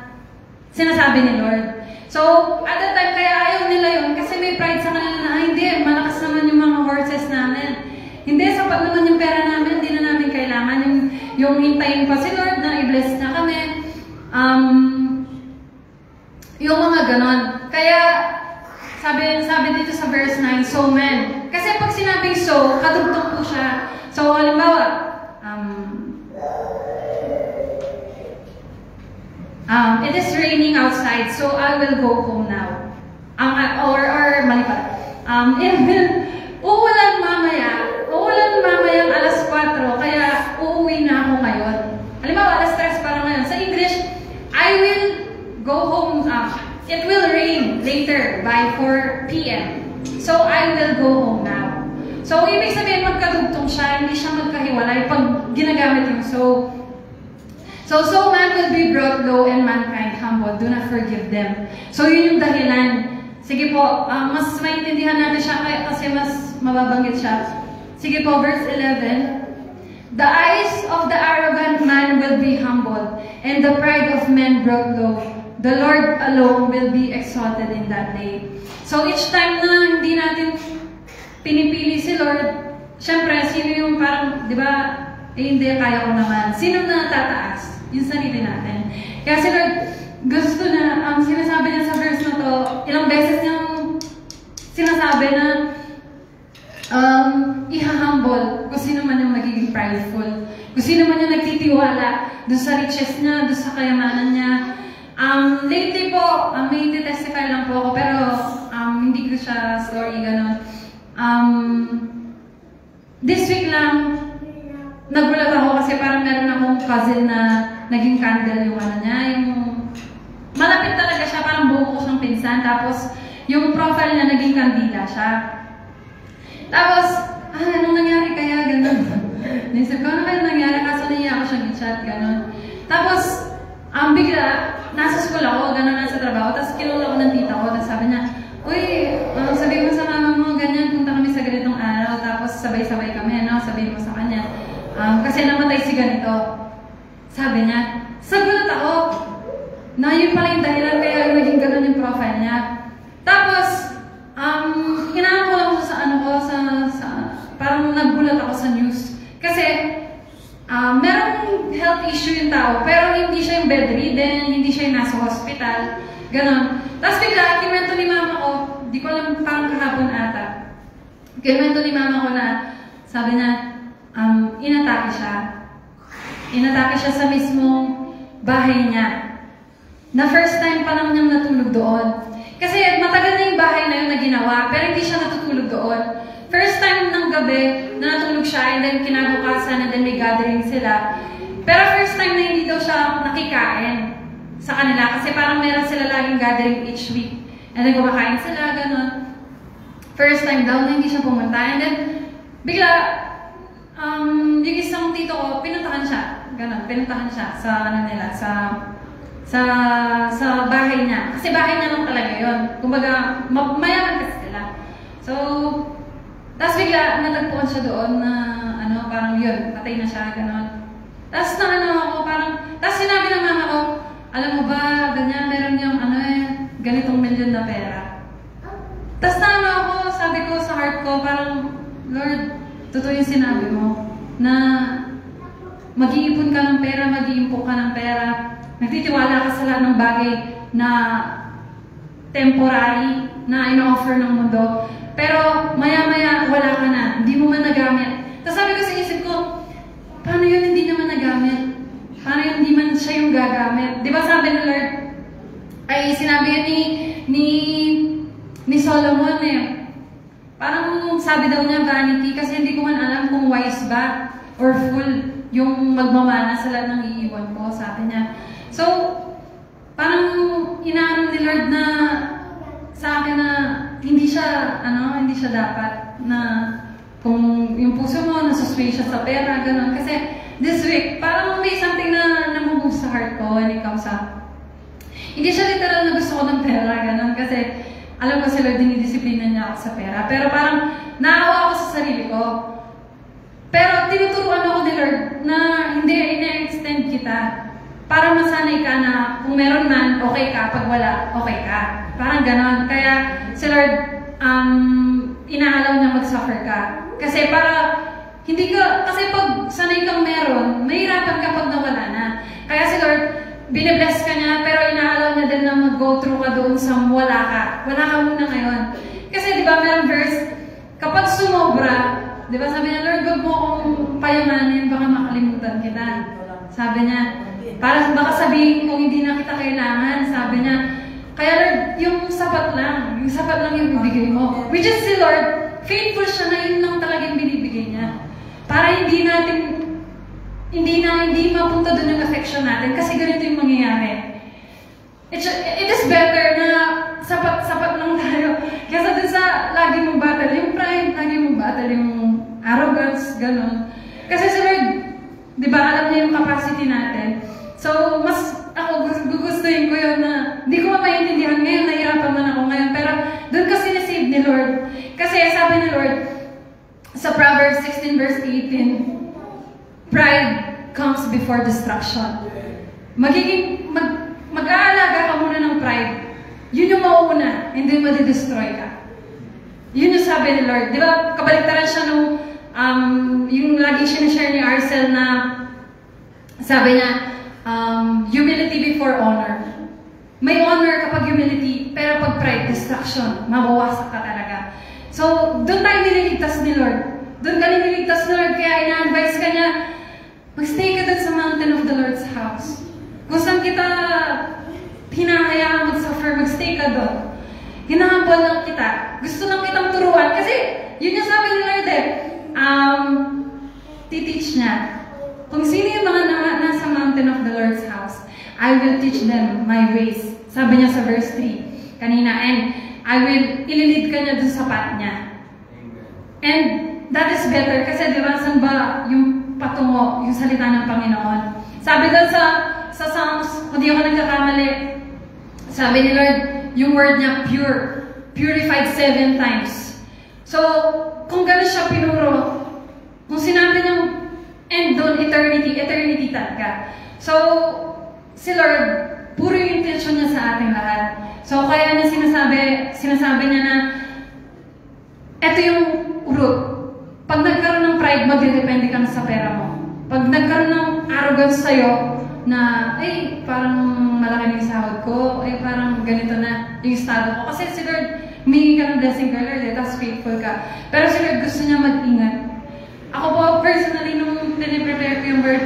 sinasabi ni Lord. So, at that time, kaya ayaw nila yun kasi may pride sa kanila na, hindi, malakas naman yung mga horses namin. Hindi, sapat naman yung pera namin, hindi na namin kailangan yung hintayin pa si Lord na i-bless na kami. Yung mga ganon. Kaya, sabi dito sa verse 9, so men. Kasi pag sinabing so, kadugtong po siya. So, halimbawa, it is raining outside, so I will go home now. Or mali pa. Uulan mamayang alas 4, kaya uuwi na ako ngayon. Halimbawa, alas 3 para ngayon. Sa English, I will go home. It will rain later by 4 p.m. So I will go home now. So ibig sabihin magkadugtong siya, hindi siya magkahiwalay pag ginagamit yung so. So man will be brought low and mankind humble. Do not forgive them. So yun yung dahilan. Sige po, mas maintindihan natin siya kasi mas mababanggit siya. Sige po, verse 11. The eyes of the arrogant man will be humbled, and the pride of men brought low. The Lord alone will be exalted in that day. So each time na hindi natin pinipili si Lord, syempre, sino yung parang, di ba, hindi, kaya ko naman. Sino na tataas? Yung sarili natin. Kaya si Lord, gusto na, sinasabi niya sa verse na to, ilang beses niyang sinasabi na iha-humble kung sino man yung magiging prideful. Kung sino man yung nagtitiwala doon sa riches niya, doon sa kayamanan niya. Lately po, may testify lang po ako, pero hindi ko siya story, gano'n. This week lang, nagulat ako kasi parang meron akong cousin na naging candle yung ano niya, yung malapit talaga siya, parang buo ko siyang pinsan, tapos yung profile niya naging kandila siya. Tapos, anong nangyari kaya? Ganun. Naisip ko, ano kaya nangyari? Kaso niya ako siyang i-chat, gano'n. Tapos, bigla, nasa school ako, gano'n, nasa trabaho, tapos kilala ko ng tita ko, tapos sabi niya, uy, sabi mo sa mama mo, ganyan, punta kami sa ganitong araw, tapos sabay-sabay kami, no? Sabihin mo sa kanya, kasi namatay si ganito. Sabi niya, sagulat ako, na yun pala yung dahilan kaya naging gano'n yung profile niya. Tapos, hinaan ko lang sa ano ko, parang nagulat ako sa news. Kasi, merong health issue yung tao, pero hindi siya yung bedridden, hindi siya yung nasa hospital, gano'n. Tapos bigla, kinwento ni mama ko, di ko alam, parang kahapon ata, kinwento ni mama ko na, sabi niya, inatake siya. Inatake siya sa mismong bahay niya. Na first time pa lang niyang natulog doon. Kasi matagal na yung bahay na yun na ginawa, pero hindi siya natutulog doon. First time ng gabi na natulog siya, and then kinabukasan, and then may gathering sila. Pero first time na hindi daw siya nakikain sa kanila, kasi parang meron sila laging gathering each week. And then kumakain sila, gano'n. First time daw na hindi siya pumunta, and then bigla, yung isang tito ko, pinuntahan siya. Ganun, pinuntahan siya sa ano nila, sa bahay niya. Kasi bahay niya lang talaga yun. Kumbaga, mayaman kasi sila. So, tapos bigla, natagpuan siya doon na, parang yun, patay na siya, gano'n. Tapos ako, parang, tapos sinabi ng mama ko, alam mo ba, ganyan, meron yung, ganitong milyon na pera. Tapos ako, sabi ko sa heart ko, parang, Lord, totoo yung sinabi mo, na mag-iipon ka ng pera, mag-iimpok ka ng pera, nagtitiwala ka sa lahat ng bagay na temporary, na ino-offer ng mundo, pero maya-maya wala ka na, hindi mo man nagamit. Tapos sabi ko sa isip ko, paano yun hindi naman nagamit? Paano yun hindi man siya yung gagamit? Di ba sabi ni Lord, ay sinabi yun ni Solomon parang sabi daw niya vanity kasi hindi ko man alam kung wise ba or full yung magmamana sa lahat ng iiwan ko, sabi niya. So, parang inaano ni Lord na sa akin na hindi siya dapat na kung yung puso mo nasusway siya sa pera, gano'n. Kasi this week, parang may something na namumove sa heart ko when it comes up. Hindi siya literal na gusto ko ng pera, gano'n. Kasi alam ko si Lord, dinidisiplina niya ako sa pera. Pero parang naawa ako sa sarili ko. Pero tinuturuan ako ni Lord na hindi, ina-extend kita. Para masanay ka na kung meron man, okay ka. Pag wala, okay ka. Parang ganon. Kaya si Lord, inaalaw niya mag-suffer ka. Kasi kasi pag sanay kang meron, mahirapan ka pag nawala na. Kaya si Lord, binibless ka niya, pero inaalaw niya din na mag-go through ka doon sa wala ka. Wala ka muna ngayon. Kasi di ba merong verse, kapag sumobra, di ba sabi niya, Lord, wag mo akong payamanin, baka makalimutan kita. Sabi niya, para baka sabihin kung hindi na kita kailangan, sabi niya, kaya Lord, yung sapat lang yung ibigay mo. Which is si Lord, faithful siya na yun lang talagang binibigay niya. Para hindi mapunta doon yung affection natin kasi ganito yung mangyayari. It is better na sapat lang tayo. Kesa dun sa lagi mong battle yung pride, lagi mong battle yung arrogance, gano'n. Kasi si Lord, di ba, alam niya yung capacity natin. So, mas ako gugustuhin ko yun na hindi ko maintindihan ngayon, nahirapan man ako ngayon. Pero doon kasi na-save ni Lord. Kasi sabi ni Lord, sa Proverbs 16 verse 18, pride comes before destruction. Mag-aalaga ka muna ng pride. Yun yung mauuna, hindi madidestroy ka. Yun yung sabi ni Lord. Di ba, kabaliktaran siya nung yung lagi sinashare ni Arcel na sabi niya, humility before honor. May honor kapag humility, pero pag pride, destruction, mabawasak ka talaga. So, doon tayo nililigtas ni Lord. Doon ka nililigtas ni Lord, kaya ina-advise ka niya, magstay ka doon sa mountain of the Lord's house. Kung saan kita hinahayaan mag-suffer, magstay ka doon. Hinahambal lang kita. Gusto lang kitang turuan. Kasi, yun yung sabi ni Lord titeach niya. Kung sino yung mga nasa mountain of the Lord's house, I will teach them my ways. Sabi niya sa verse 3 kanina. And I will ililid ka niya dun sa path niya. And that is better. Kasi di ba, saan ba yung patungo, yung salita ng Panginoon? Sabi doon sa Psalms, kung di ako nagkakamali, sabi ni Lord, yung word niya pure, purified 7 times. So, kung gano'n siya pinuro, kung sinabi niyang end doon, eternity talaga. So, si Lord, puro yung intention niya sa ating lahat. So, kaya niya sinasabi niya na, eto yung root. Pag nagkaroon ng pride, magdedepende ka na sa pera mo. Pag nagkaroon ng arrogance sa'yo, na, ay, parang malaki na yung sahod ko, ay, parang ganito na yung estado ko. Kasi si Lord, humingi ka ng blessing ka, Lord, tapos faithful ka. Pero si Lord gusto niya mag-ingat. Ako po, personally, nung piniprepare ko yung word,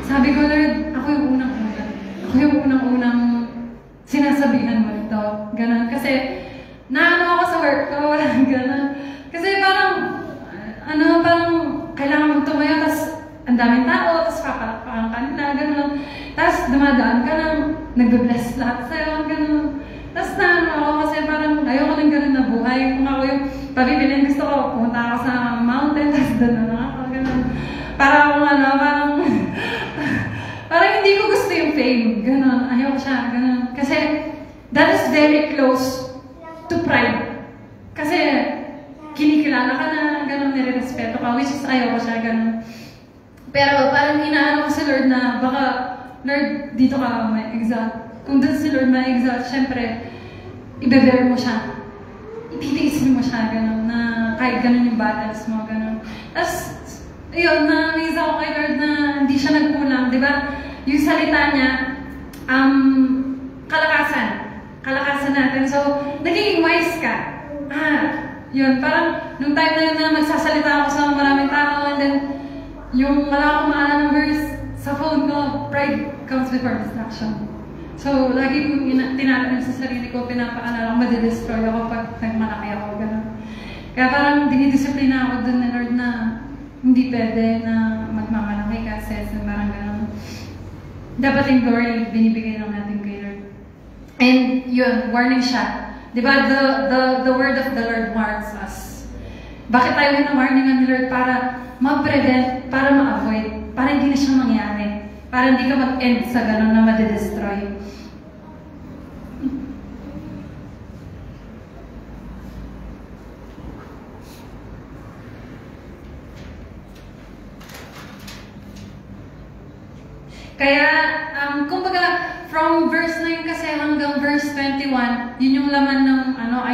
sabi ko, Lord, ako yung unang-unang. Ako yung unang-unang sinasabihan mo ito. Ganon. Kasi, naano ako sa work ko, walang ganon. Kasi parang, parang kailangan mong tumayo, tapos ang daming tao, tapos papalakpakan ka nila, gano'n. Tapos dumadaan ka nang nagbe-bless lahat sa'yo, gano'n. Tapos ako kasi parang ayoko ng gano'n na buhay. Kung ako yung pabibilin, gusto ko, pumunta ako sa mountain, tapos doon na ako, gano'n. Parang parang hindi ko gusto yung fame, gano'n. Ayoko siya, gano'n. Kasi that is very close to pride. Kasi kinikilala ka na, gano'n, nire-respeto ka, which is ayoko siya, gano'n. Pero parang inaano ko si Lord na baka, Lord, dito ka may exalt. Kung doon si Lord may exalt, syempre, ibe-bear mo siya. Ititiisin mo siya, gano'n, na kahit gano'n yung battles mo, gano'n. Tapos, ayun, na-amaze ako kay Lord na hindi siya nagkulang, di ba? Yung salita niya, kalakasan natin. So, nagiging wise ka. Yun, parang, nung time na yun na magsasalita ako sa maraming tao, and then, yung wala akong maalala ng verse sa phone ko, pride comes before destruction. So, lagi kong tinatanong sa sarili ko, pinapaalala ko, madidestroy ako pag nagmalaki ako, gano'n. Kaya parang dinidisiplina ako dun ni Lord na hindi pwede na magmamalaki kasi parang gano'n. Dapat yung glory, binibigay lang natin kay Lord. And yun, warning siya. Diba, the word of the Lord warns us. Bakit tayo na-warningan ni Lord? Para mag-prevent, para ma-avoid, para hindi na siya mangyari. Para hindi ka mag-end sa gano'n na madidestroy. Kaya, kumbaga, from verse 9 kasi hanggang verse 21, yun yung laman ng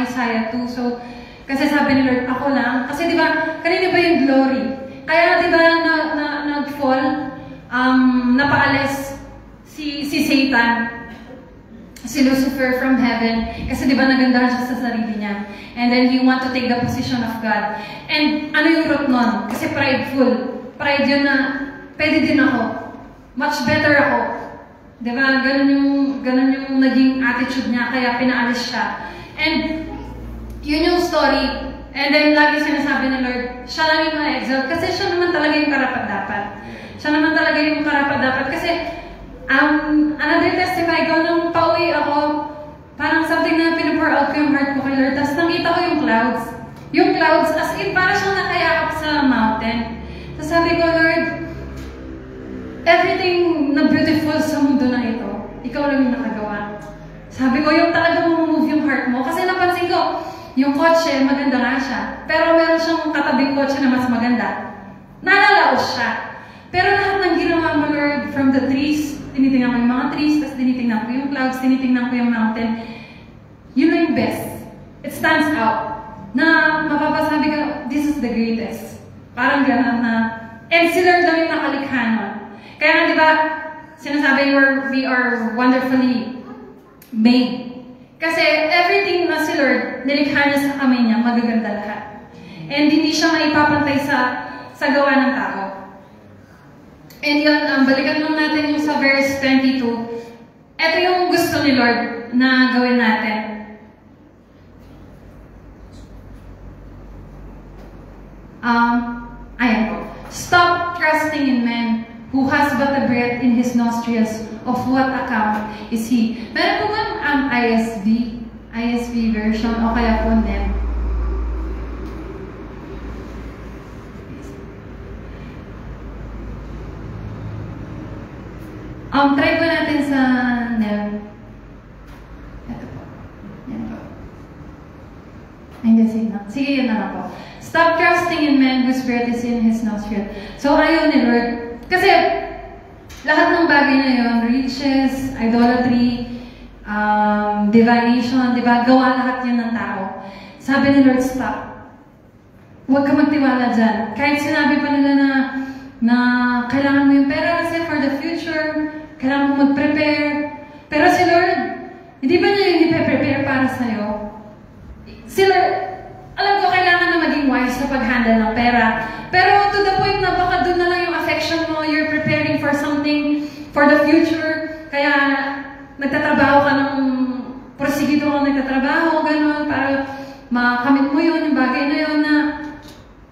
Isaiah 2. So, kasi sabi ni Lord, ako lang. Kasi di ba, kanina ba yung glory? Kaya di ba nag-fall, napaalis si Satan, si Lucifer from heaven. Kasi di ba nagandahan siya sa sarili niya. And then he want to take the position of God. And ano yung root nun? Kasi prideful. Pride yun na, pwede din ako. Much better ako. Di ba? Ganun yung naging attitude niya, kaya pinaalis siya. And yun yung story. And then, lagi sinasabi ni Lord, siya lang yung ma-exalt. Kasi siya naman talaga yung karapat-dapat. Siya naman talaga yung karapat-dapat. Kasi, another testify ko, nung pauwi ako, parang something na pinapour out ko yung heart ko kay Lord. Tapos nakita ko yung clouds. Yung clouds, as in, parang siyang nakayakap sa mountain. Tapos sabi ko, Lord, everything na beautiful sa mundo na ito, ikaw lang yung nakagawa. Sabi ko, yung talaga mamove yung heart mo. Kasi napansin ko, yung kotse, maganda nga siya. Pero meron siyang katabing kotse na mas maganda. Nalalaos siya. Pero lahat ng ginawa mo, Lord, from the trees, tinitingnan ko yung mga trees, tapos tinitingnan ko yung clouds, tinitingnan ko yung mountain. Yun lang yung best. It stands out. Na mapapasabi ka, this is the greatest. Parang gano'n na, and si Lord lang yung nakalikha nun. Kaya nga, di ba, sinasabi we are wonderfully made. Kasi everything na si Lord, nilikha niya sa kamay niya, magaganda lahat. And hindi siya maipapantay sa gawa ng tao. And yun, balikan lang natin yung sa verse 22. Ito yung gusto ni Lord na gawin natin. Ayan po. Stop trusting in men who has but a breath in his nostrils. Of what account is he? Meron po bang ISV version o kaya po NEM? Try po natin sa NEM. Ito po. Yan po. Ayun, sige, yun na lang po. Stop trusting in men whose breath is in his nostril. So, ayaw ni Lord. Kasi, lahat ng bagay na yun, riches, idolatry, divination, di ba? Gawa lahat yun ng tao. Sabi ni Lord, stop. Huwag ka magtiwala dyan. Kahit sinabi pa nila na kailangan mo yung pera kasi for the future, kailangan mo mag-prepare. Pero si Lord, hindi ba niya yung ipe-prepare para sa'yo? Si Lord, alam ko kailangan na maging wise sa pag-handle ng pera. Pero to the point na baka doon na lang yung affection mo, you're preparing for something for the future. Kaya nagtatrabaho ka ng prosecutor ka nagtatrabaho, gano'n, para makamit mo yun, yung bagay na yun na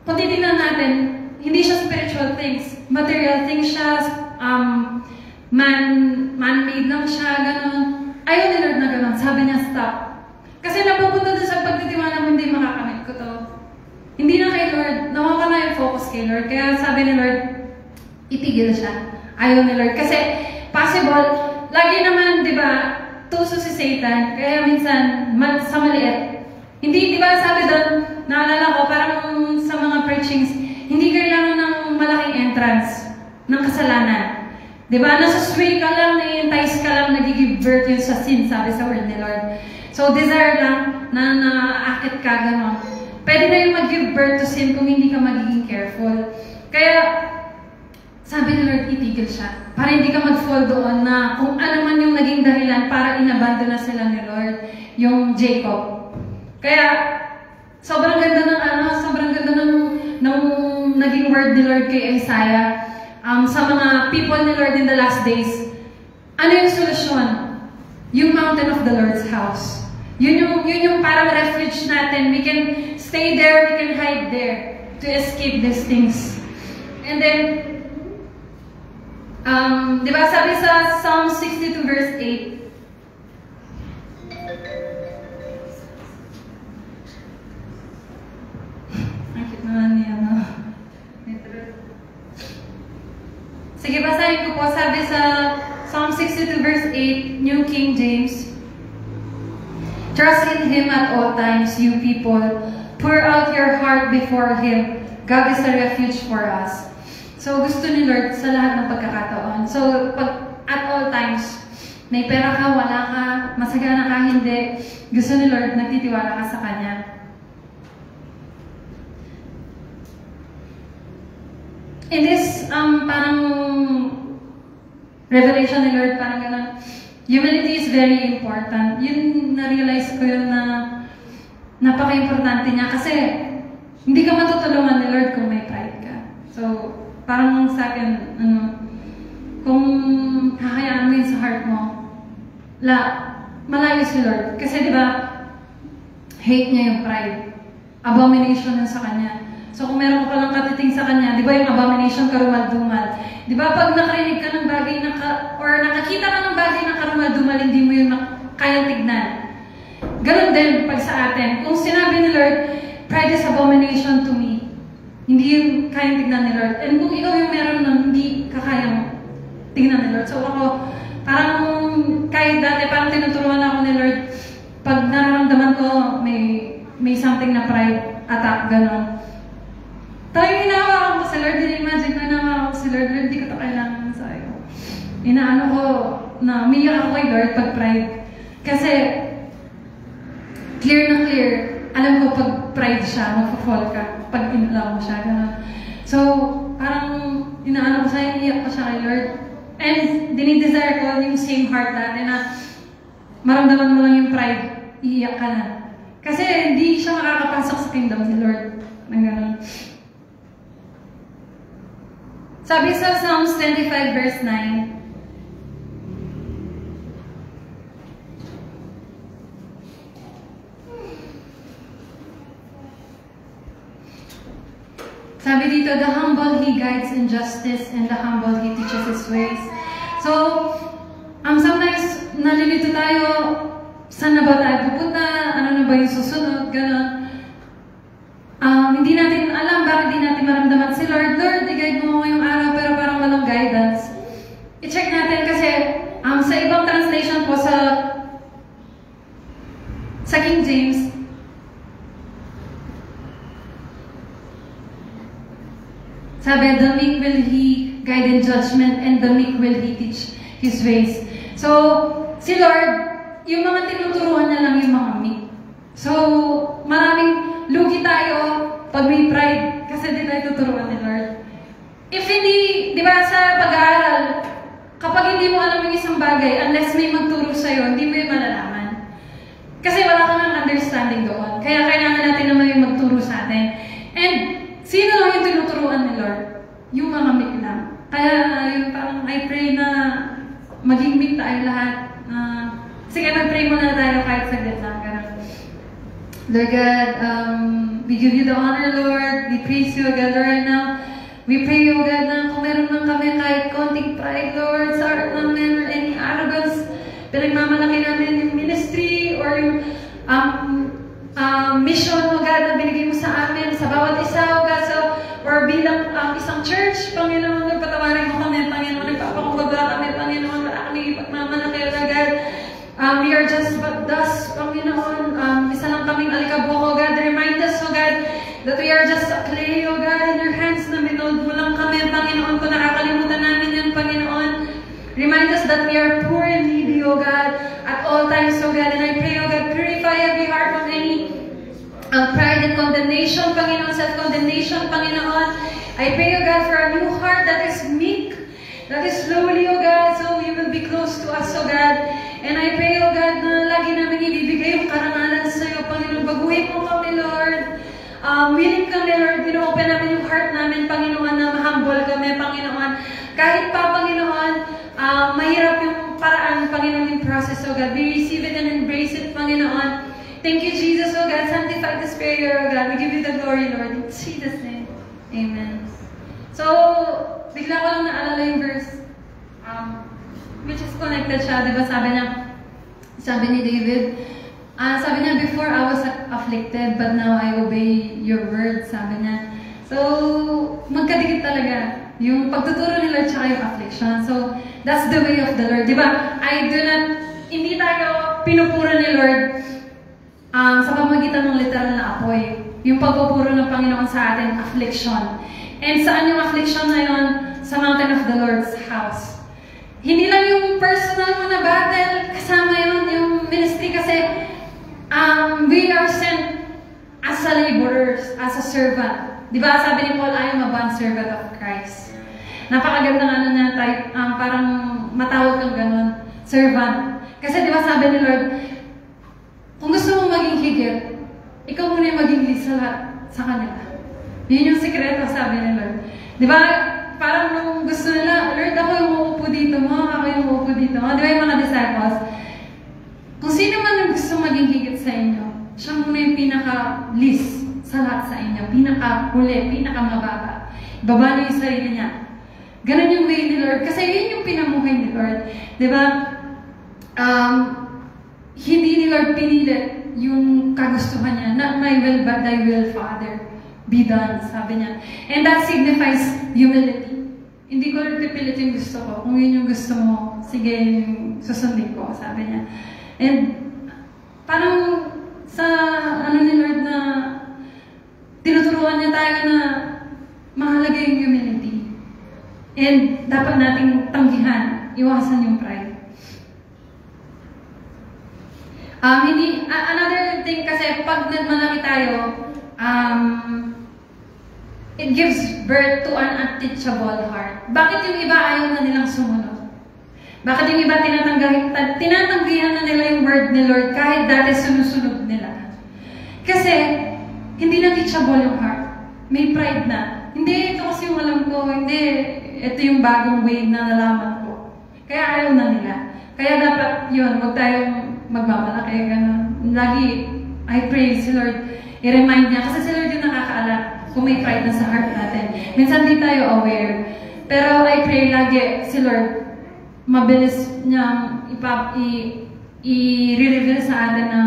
kung titignan natin, hindi siya spiritual things. Material things siya, man-made lang siya, gano'n. Ayaw ni Lord na gano'n. Sabi niya, stop. Kasi napupunta doon sa pagtitiwala mo, hindi makakamit ko to. Hindi na kay Lord. Nawawa na yung focus kay Lord. Kaya sabi ni Lord, itigil siya. Ayaw ni Lord. Kasi possible, lagi naman, di ba, tuso si Satan. Kaya minsan, sa maliit. Hindi, di ba, sabi doon, naalala ko, parang sa mga preachings, hindi kailangan ng malaking entrance ng kasalanan. Di ba, nasusway ka lang, na-entice ka lang, nag-give birth yun sa sin, sabi sa word ni Lord. So, desire lang na naaakit ka, gano'n. Pwede na yung mag-give birth to sin kung hindi ka magiging careful. Kaya, sabi ni Lord, itigil siya. Para hindi ka mag-fall doon na kung ano man yung naging dahilan para inabandon na sila ni Lord, yung Jacob. Kaya, sobrang ganda ng naging word ni Lord kay Isaiah sa mga people ni Lord in the last days. Ano yung solusyon? Yung mountain of the Lord's house. Yun yung parang refuge natin. We can stay there, we can hide there to escape these things. And then, di ba sabi sa Psalm 62 verse 8, akit naman niya, no? Sige, basahin ko po. Sabi sa Psalm 62 verse 8, New King James, trust in Him at all times, you people. Pour out your heart before Him. God is a refuge for us. So, gusto ni Lord sa lahat ng pagkakataon. So, at all times, may pera ka, wala ka, masagana ka, hindi. Gusto ni Lord, nagtitiwala ka sa Kanya. In this, parang revelation ni Lord, parang gano'n, humility is very important. Yun, na-realize ko yun na napaka-importante niya kasi hindi ka matutulungan ni Lord kung may pride ka. So, parang sa akin, kung hahayaan mo yun sa heart mo, malayo si Lord. Kasi di ba, hate niya yung pride. Abomination yun sa Kanya. So, kung meron ka palang katiting sa Kanya, di ba yung abomination, karumal-dumal? Di ba, pag nakarinig ka ng bagay or nakakita ka ng bagay na karumal-dumal, hindi mo yun kayang tignan. ganun din pag sa atin. Kung sinabi ni Lord, pride is abomination to me, hindi yung kayang tignan ni Lord. And kung ikaw yung meron nun, hindi kakayang tignan ni Lord. So ako, parang kahit dati, parang tinuturuan ako ni Lord, pag nararamdaman ko may something na pride attack, gano'n. Talagang inahawakan ko si Lord, imagine ko inahawakan ko si Lord, Lord, di ko ito kailangan sa'yo. Inaano ko, na umiyak ako kay Lord pag pride. Kasi, clear na clear, alam ko pag pride siya, magpa-fall ka, pag inulaw mo siya, gano'n. So, parang inaano ko sa'yo, iniyak ko siya kay Lord. And, dinidesire ko yung same heart natin na maramdaman mo lang yung pride, iiyak ka na. Kasi hindi siya makakapasok sa kingdom ni Lord. Nang gano'n. Sabi sa Psalms 25 verse 9, sabi dito, the humble He guides in justice and the humble He teaches His ways. So, sometimes nalilito tayo, saan na ba tayo pupunta? Ano na ba yung susunod? Ganon. Hindi natin alam, bakit di natin maramdaman si Lord. Lord, i-guide mo ngayong araw, pero parang walang guidance. I-check natin kasi sa ibang translation po sa King James, sabi, the meek will He guide in judgment and the meek will He teach His ways. So, si Lord, yung mga tinuturuan na lang yung mga meek. So, maraming lugi tayo pag may pride kasi di tayo tuturuan ni Lord. If hindi, di ba sa pag-aaral, kapag hindi mo alam yung isang bagay, unless may magturo sa'yo, hindi mo yung malalaman. Kasi wala kang understanding doon. Kaya kailangan natin na may magturo sa atin. And, sino lang yung tinuturuan ni Lord? Yung mga meek lang. Kaya, yung parang I pray na maging meek tayo lahat. Sige, mag-pray muna tayo kahit saglit lang. Lord God, we give you the honor, Lord. We praise you, God, right now. We pray, O God, na kung meron man kami kahit konting pride, Lord, sa heart namin, or any arrogance, pinagmamalaki namin yung ministry, or yung mission, O God, na binigay mo sa amin, sa bawat isa, O God, so, or bilang isang church, Panginoon, Lord, patawarin mo kami, Panginoon, nagpapakumbaba kami, Panginoon, wala kami ipagmamalaki, O God. We are just but dust, Panginoon. Isa lang kaming alikabok, O God. Remind us, O God, that we are just a clay, O God, in your hands na minold mo lang kami, Panginoon. Kung nakakalimutan namin yan, Panginoon. Remind us that we are poor and needy, O God, at all times, O God. And I pray, O God, purify every heart from any pride and condemnation, Panginoon, self-condemnation, Panginoon. I pray, O God, for a new heart that is meek, that is lowly, O God, so you will be close to us, O God. And I pray, O God, na lagi namin ibibigay yung karangalan sa iyo, Panginoon. Baguhin mo kami, Lord. Willing kami, Lord. Bino-open namin yung heart namin, Panginoon, na mahumble kami, Panginoon. Kahit pa, Panginoon, mahirap yung paraan, Panginoon, yung process, O God. We receive it and embrace it, Panginoon. Thank you, Jesus, O God. Sanctify this prayer, O God. We give you the glory, Lord. In Jesus' name. Amen. So, bigla ko lang naalala yung verse. Which is connected siya, di ba? Sabi ni David, sabi niya, before I was afflicted, but now I obey your word, sabi niya. So, magkadikit talaga yung pagtuturo ni Lord tsaka yung affliction. So, that's the way of the Lord, di ba? Hindi tayo pinupuro ni Lord sa pamagitan ng literal na apoy. Yung pagpupuro ng Panginoon sa atin, affliction. And saan yung affliction na yun? Sa mountain of the Lord's house. Hindi lang yung personal mo na battle, kasama yun yung ministry kasi we are sent as a laborers, as a servant. Di ba sabi ni Paul, I am a bond servant of Christ. Napakaganda nga na type, parang matawag kang ganun, servant. Kasi di ba sabi ni Lord, kung gusto mong maging higit, ikaw muna yung maging lead sa kanila. Yun yung sikreto, sabi ni Lord. Di ba? Parang nung gusto nila, Lord, ako yung uupo dito mo, ako yung uupo dito mo. Di ba yung mga disciples? Kung sino man yung gusto maging higit sa inyo, siya muna yung pinaka-least sa lahat sa inyo. Pinaka-huli, pinaka-mababa. Ibaba niyo yung sarili niya. Ganun yung way ni Lord. Kasi yun yung pinamuhay ni Lord. Di ba? Hindi ni Lord pinilit yung kagustuhan niya. Not my will, but thy will, Father, be done, sabi niya. And that signifies humility. Hindi ko rin pipilit yung gusto ko. Kung yun yung gusto mo, sige, yung susundin ko, sabi niya. And parang sa ni Lord na tinuturuan niya tayo na mahalaga yung humility. And dapat nating tanggihan, iwasan yung pride. Another thing kasi, pag nagmalaki tayo, it gives birth to an unteachable heart. Bakit yung iba ayaw na nilang sumunod? Bakit yung iba tinatanggihan na nila yung word ni Lord kahit dati sunusunod nila? Kasi, hindi na teachable yung heart. May pride na. Hindi, ito kasi yung alam ko. Hindi, ito yung bagong way na nalaman ko. Kaya ayaw na nila. Kaya dapat yun, huwag tayong magmamalaki, gano'n. Lagi, I pray si Lord, i-remind niya. Kasi si Lord yung nakakaalam kung may pride na sa heart natin. Minsan di tayo aware. Pero I pray lagi si Lord, mabilis niyang i-reveal sa atin na,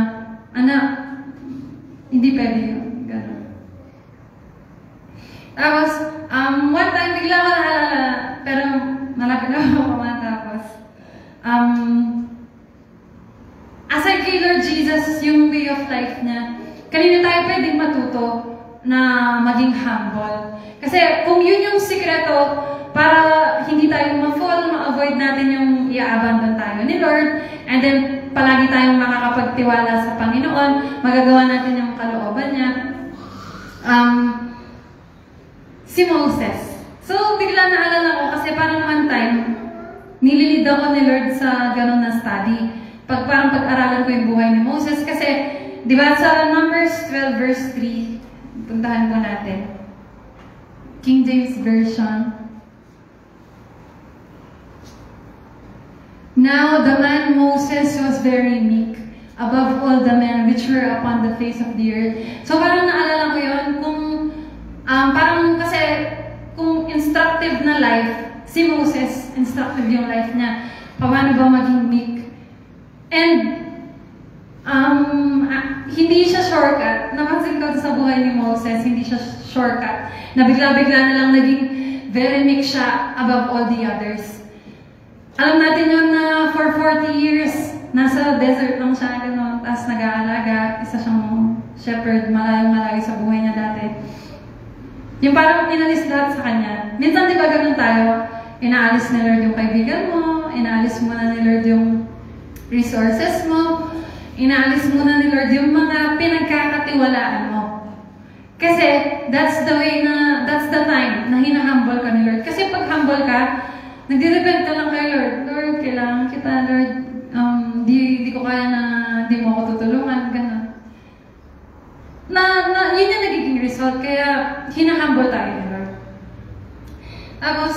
anak, hindi pwede yun. Gano'n. Tapos, one time, bigla ko naalala, pero malaki na ako matapos. Aside kay Lord Jesus, yung way of life niya, kanina tayo pwedeng matuto na maging humble. Kasi kung yun yung sikreto, para hindi tayo ma-fall, ma-avoid natin yung i-abandon tayo ni Lord, and then palagi tayong makakapagtiwala sa Panginoon, magagawa natin yung kalooban niya. Si Moses. So, bigla naalala ko kasi parang one time, nililid ako ni Lord sa ganun na study. Parang pag-aralan ko yung buhay ni Moses. Kasi, di ba sa Numbers 12 verse 3, puntahan po natin. King James Version. Now the man Moses was very meek, above all the men which were upon the face of the earth. So parang naalala ko yun, kung parang kasi kung instructive na life, si Moses, instructive yung life niya, paano ba maging meek? And hindi siya shortcut. Napansin ko sa buhay ni Moses, hindi siya shortcut. Na bigla-bigla na lang naging very meek siya above all the others. Alam natin yun na for 40 years, nasa desert lang siya, gano'n, tapos nag-aalaga, isa siyang shepherd, malayo-malayo sa buhay niya dati. Yung parang inalis lahat sa kanya. Minsan di ba gano'n tayo, inaalis ni Lord yung kaibigan mo, inaalis mo na ni Lord yung resources mo, inaalis mo na ni Lord yung mga pinagkakatiwalaan mo. Kasi that's the way na, that's the time na hinahumble ka ni Lord. Kasi pag humble ka, nagdidepend ka lang kay Lord. Lord, kailangan kita, Lord. Di ko kaya na di mo ako tutulungan, gano'n. Yun yung nagiging result, kaya hinahumble tayo ni Lord. Tapos,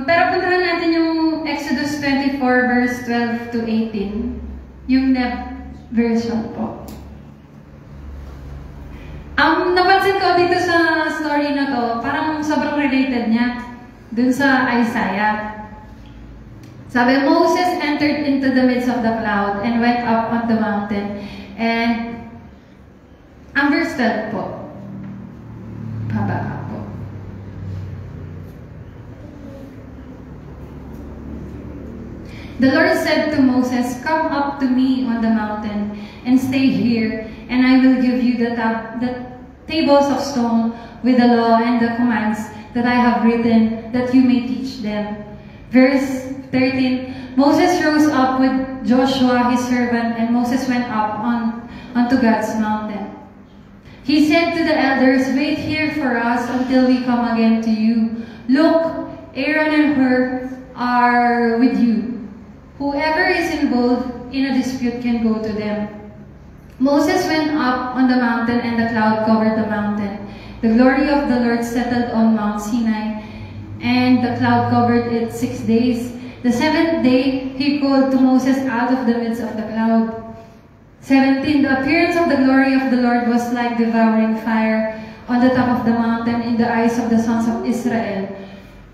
pero puntahan natin yung Exodus 24 verse 12 to 18. Yung NEB version po. Napansin ko dito sa story na to, parang sobrang related niya dun sa Isaiah. Sabi, Moses entered into the midst of the cloud and went up on the mountain. And ang verse 12 po. Pababa po. The Lord said to Moses, "Come up to me on the mountain and stay here, and I will give you the tables of stone with the law and the commands that I have written, that you may teach them." Verse 13, Moses rose up with Joshua his servant, and Moses went up onto God's mountain. He said to the elders, "Wait here for us until we come again to you. Look, Aaron and Hur are with you. Whoever is involved in a dispute can go to them." Moses went up on the mountain, and the cloud covered the mountain. The glory of the Lord settled on Mount Sinai, and the cloud covered it 6 days. The 7th day, he called to Moses out of the midst of the cloud. 17. The appearance of the glory of the Lord was like devouring fire on the top of the mountain in the eyes of the sons of Israel.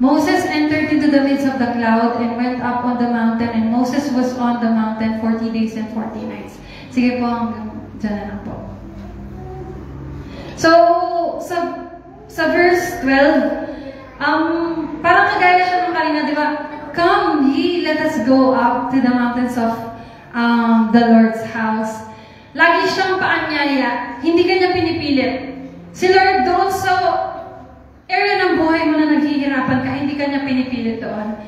Moses entered into the midst of the cloud and went up on the mountain, and Moses was on the mountain 40 days and 40 nights. Sige po, hanggang Diyan na lang po. So, sa verse 12, parang kagaya siya ng kanina, di ba? Come ye, let us go up to the mountains of the Lord's house. Lagi siyang paanyaya, hindi kanya pinipilit. Si Lord doon sa area ng buhay mo na naghihirapan ka, hindi kanya pinipilit doon.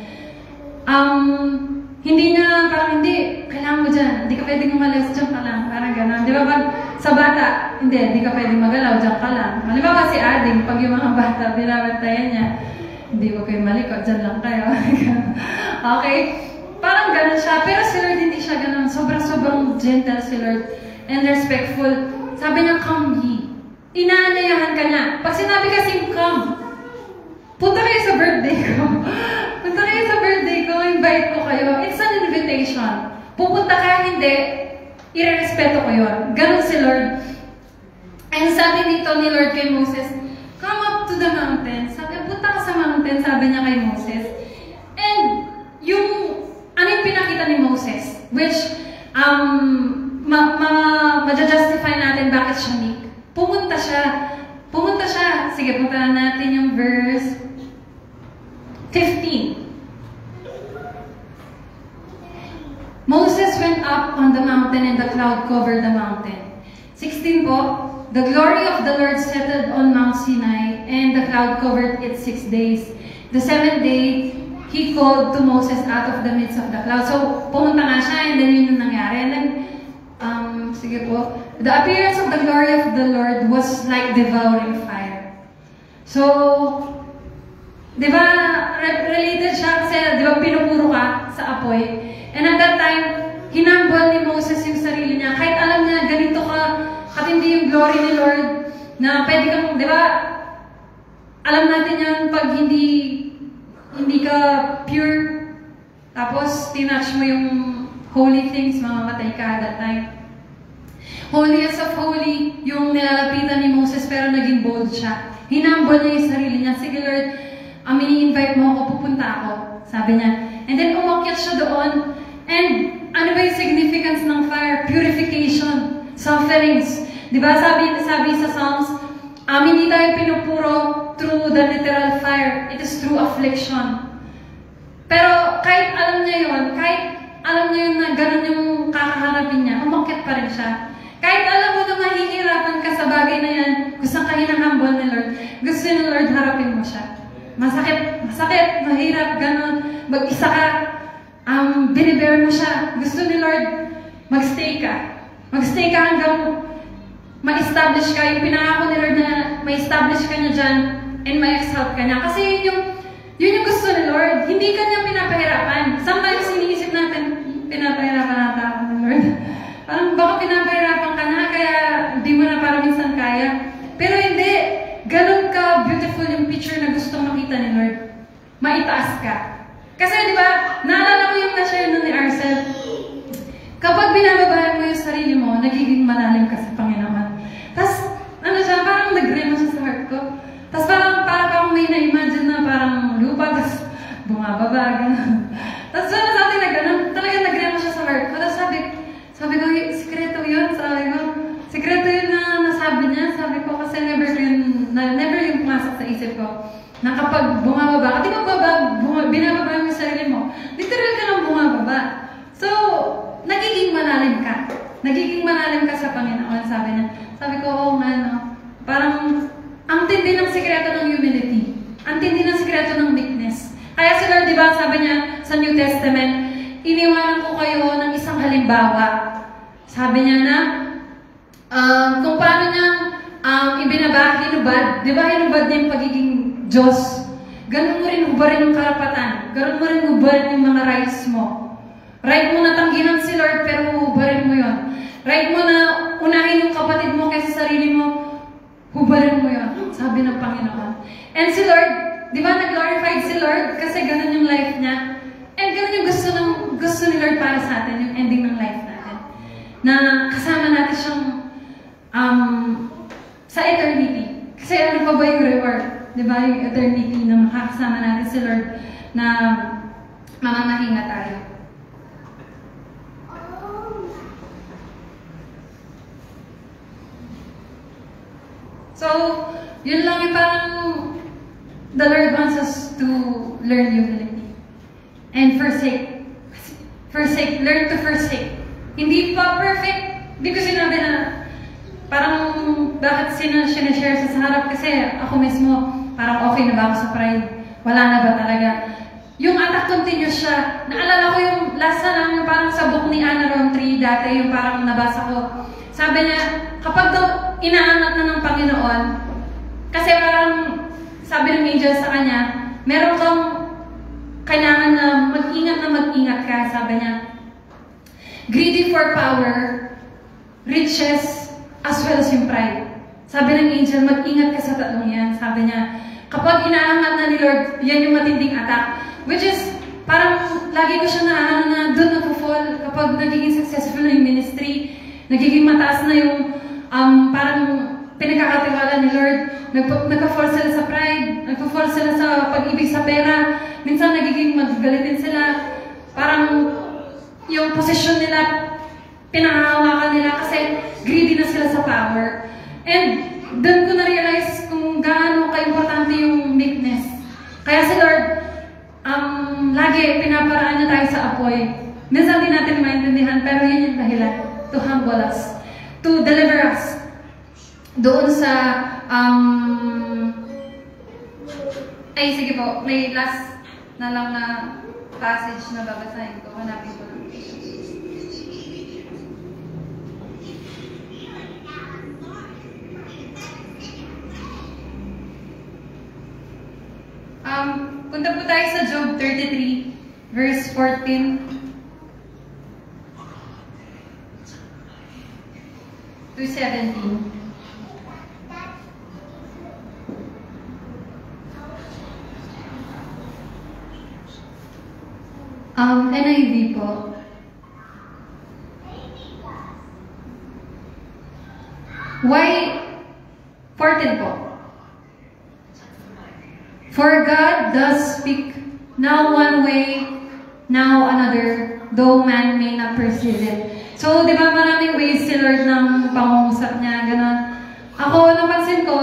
Hindi niya, parang hindi, kailangan mo dyan, hindi ka pwedeng umalis, dyan ka lang, parang gano'n. Di ba pag sa bata, hindi ka pwedeng magalaw, dyan ka lang. Halimbawa si Ading, pag yung mga bata, binabantayan niya, hindi ko kayo malikot, dyan lang kayo. Okay? Parang gano'n siya, pero si Lord hindi siya gano'n. Sobrang gentle si Lord and respectful. Sabi niya, come ye. Inaanyayahan ka niya. Pag sinabi kasing come, punta kayo sa birthday ko. Punta kayo sa birthday ko, invite ko kayo. It's an invitation. Pupunta ka, hindi, irerespeto ko yun. Ganun si Lord. And sabi dito ni Lord kay Moses, come up to the mountain. Sabi, punta ka sa mountain, sabi niya kay Moses. And yung, ano yung pinakita ni Moses? Which, ma-justify natin bakit siya meek. Pumunta siya. Sige, punta na natin yung verse 15. Moses went up on the mountain and the cloud covered the mountain. 16 po, the glory of the Lord settled on Mount Sinai and the cloud covered it 6 days. The 7th day, He called to Moses out of the midst of the cloud. So, pumunta nga siya and then yun yung nangyari. And then, sige po, the appearance of the glory of the Lord was like devouring fire. So, di ba, related siya kasi, di ba, pinupuro ka sa apoy. And at that time, hinambol ni Moses yung sarili niya. Kahit alam niya, ganito ka, katindi yung glory ni Lord, na pwede kang, di ba, alam natin yan, pag hindi ka pure, tapos tinouch mo yung holy things, mamamatay ka at that time. Holiest of holy, yung nilalapitan ni Moses, pero naging bold siya. Hinambol niya yung sarili niya. Sige Lord, ini-invite mo ako, pupunta ako. Sabi niya. And then umakyat siya doon. And ano ba yung significance ng fire? Purification. Sufferings. Diba sabi sa Psalms, hindi tayo pinupuro through the literal fire. It is through affliction. Pero kahit alam niya yun na ganun yung kakaharapin niya, umakyat pa rin siya. Kahit alam mo na mahihirapan ka sa bagay na yan, gusto ka hinahambol ni Lord, gusto ni Lord harapin mo siya. Masakit, mahirap, ganun. Mag-isa ka, binibear mo siya. Gusto ni Lord, magstay ka. Magstay ka hanggang ma-establish ka. Yung pinangako ni Lord na ma-establish ka niya dyan and ma-exalt ka niya. Kasi yun yung gusto ni Lord. Hindi ka niya pinapahirapan. Sometimes iniisip natin, pinapahirapan natin ako ni Lord. Parang baka pinapahirapan ka na, kaya di mo na parang minsan kaya. Pero hindi. Ganun ka beautiful yung picture na gustong makita ni Lord. Maitaas ka. Kasi di ba, naalala ko yung na-share nun ni Arcel. Kapag binababahan mo yung sarili mo, nagiging malalim ka sa Panginoon. Tapos, ano siya, parang nag-rema siya sa heart ko. Tapos parang may na-imagine na parang lupa, tapos bumababa, gano'n. Tapos wala sa atin na gano'n, talagang nag-rema siya sa heart ko. Tapos sabi ko, sikreto yun, sikreto yun na nasabi niya. Sabi ko, kasi never yung pumasok sa isip ko. Na kapag bumababa, di ba binababa mo yung sarili mo, literal ka lang bumababa. So, nagiging malalim ka. Nagiging malalim ka sa Panginoon, sabi niya. Sabi ko, oo nga, no? Parang, ang tindi ng sikreto ng humility. Ang tindi ng sikreto ng meekness. Kaya si Lord, di ba, sabi niya sa New Testament, iniwanan ko kayo ng isang halimbawa. Sabi niya na, kung paano niya hinubad, di ba hinubad niya yung pagiging Diyos? Ganun mo rin hubarin yung karapatan. Ganun mo rin hubarin yung mga rights mo. Right mo na tanggihan si Lord, pero hubarin mo yun. Right mo na unahin yung kapatid mo kaysa sarili mo, hubarin mo yun. Sabi ng Panginoon. And si Lord, di ba nag-glorified si Lord? Kasi ganun yung life niya. And ganun yung gusto ni Lord para sa atin, yung ending ng life natin. Na kasama natin siyang sa eternity. Kasi ano pa ba yung reward? Diba? Yung eternity na makakasama natin si Lord na mamamahinga tayo. So, yun lang yung parang the Lord wants us to learn humility. And forsake. Learn to forsake. Hindi pa perfect. Hindi ko sinabi na parang bakit sinashare sa harap kasi ako mismo parang okay na ba ako sa pride? Wala na ba talaga? Yung attack continuous siya. Naalala ko yung last na lang, yung parang sa book ni Anna Rountree dati, yung parang nabasa ko. Sabi niya, kapag daw inaangat na ng Panginoon, kasi parang sabi ng angel sa kanya, meron kang kailangan na mag-ingat ka, sabi niya. Greedy for power, riches, as well as yung pride. Sabi ng angel, mag-ingat ka sa tatlong yan. Sabi niya, kapag inaangat na ni Lord, yan yung matinding attack. Which is, parang lagi ko siya na doon nag-fall kapag nagiging successful na yung ministry, nagiging mataas na yung parang pinagkakatiwala ni Lord, nagpa-fall sila sa pride, nagpa-fall sila sa pag-ibig sa pera, minsan nagiging magagalitin sila, parang yung posisyon nila, pinahahawakan nila kasi greedy na sila sa power. And doon ko na-realize kung gaano ka-importante yung meekness. Kaya si Lord, lagi pinaparaan niya tayo sa apoy. Minsan din natin maintindihan, pero yun yung dahilan to humble us, to deliver us. Doon sa, ay sige po, may last na lang na passage na babasahin ko. Hanapin ko lang. Punta po tayo sa Job 33, verse 14 to 17. NIV po. Why 14 po. For God does speak now one way, now another, though man may not perceive it. So, di ba maraming ways si Lord ng pangungusap niya, gano'n. Ako, napansin ko,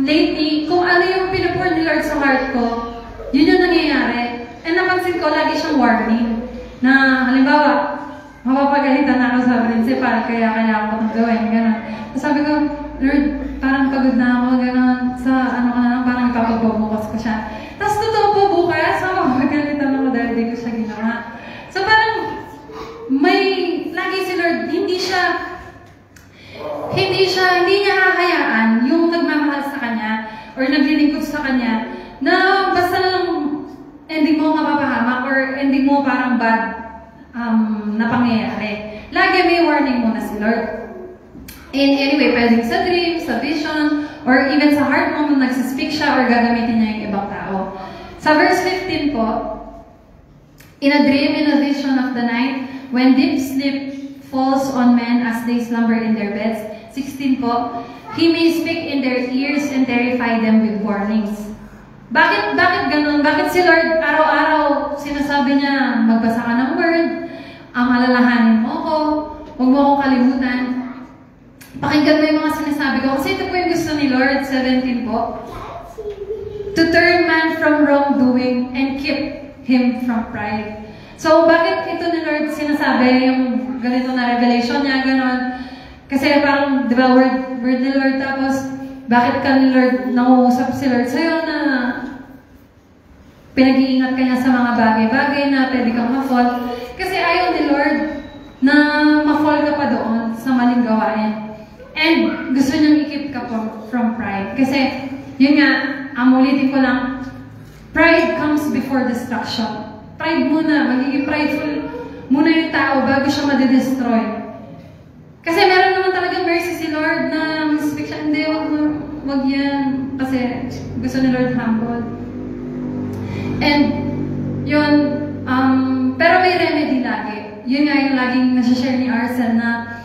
lately, kung ano yung pinupur ni Lord sa heart ko, yun yung nangyayari. And napansin ko, lagi siyang warning. Na, halimbawa, mapapagalitan na ako sa principal, kaya ako itong gawin, gano'n. Sabi ko, Lord, parang pagod na ako, gano'n, sa ano ka na lang, parang ipapagbubukas ko siya. Tapos totoo po bukas, mapapagalitan ako dahil di ko siya ginawa. So parang, lagi si Lord, hindi niya hahayaan yung nagmamahal sa Kanya, or naglilingkod sa Kanya, na basta lang, hindi mo mapapahamak, or hindi mo parang bad na pangyayari. Lagi may warning muna si Lord. In anyway, pwedeng sa dream, sa vision, or even sa heart mo nung nagsispeak siya or gagamitin niya yung ibang tao. Sa verse 15 po, in a dream, in a vision of the night, when deep sleep falls on men as they slumber in their beds. 16 po, He may speak in their ears and terrify them with warnings. Bakit ganun? Bakit si Lord araw-araw sinasabi niya, magbasa ka ng word, alalahanin mo ako, huwag mo akong kalimutan. Pakinggan mo yung mga sinasabi ko. Kasi ito po yung gusto ni Lord, 17 po. To turn man from wrongdoing and keep him from pride. So, bakit ito ni Lord sinasabi, yung ganito na revelation niya, gano'n? Kasi parang, di ba, word ni Lord, tapos, bakit ka ni Lord, nangungusap si Lord sa'yo na pinag-iingat ka niya sa mga bagay-bagay na pwede kang ma-fall. Kasi ayaw ni Lord na ma-fall ka pa doon sa maling gawain. And gusto niyang i-keep ka from pride. Kasi, yun nga, ulitin ko lang, pride comes before destruction. Pride muna, magiging prideful muna yung tao bago siya madidestroy. Kasi meron naman talagang mercy si Lord na mag-speak siya, hindi, wag yan. Kasi gusto ni Lord humble. And, yun, pero may remedy lagi. Yun nga yung laging nasa-share ni Arcel na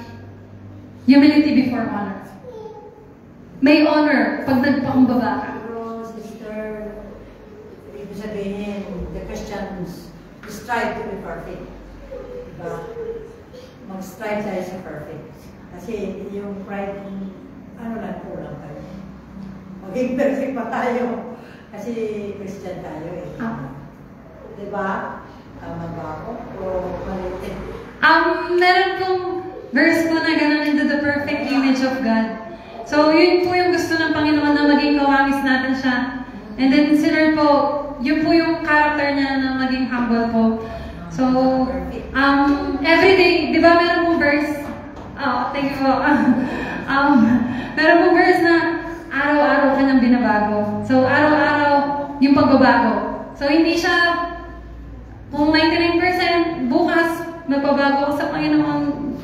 humility before honor. May honor pag nagpakumbaba ka. Pero, sister, ibig sabihin, the Christians strive to be perfect. Diba? Mag-strive tayo sa perfect. Kasi yung pride ano lang, kulang tayo. Maging perfect pa tayo. Kasi Christian tayo eh. Diba? Tama ba ako? O malitin? Meron pong verse po na gano'n, into the perfect image of God. So, yun po yung gusto ng Panginoon na maging kawamis natin siya. And then, si Lord po, yun po yung character niya na maging humble po. So, every day, di ba meron pong verse? Thank you po. Meron pong verse na araw-araw kanyang binabago. So, araw-araw yung pagbabago. So, hindi siya, kung 99% bukas, magbabago ka sa Panginoon,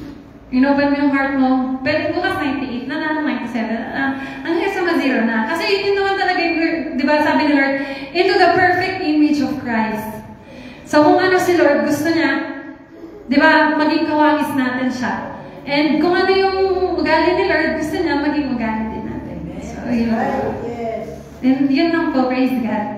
inopen mo yung heart mo, pero bukas 98 na 97 hanggang sa ma-zero na. Kasi yun naman talaga yung, di ba sabi ni Lord, into the perfect image of Christ. So kung ano si Lord, gusto niya, di ba, maging kawangis natin siya. And kung ano yung ugali ni Lord, gusto niya, maging ugali din natin. So yun. And yun lang po, praise God.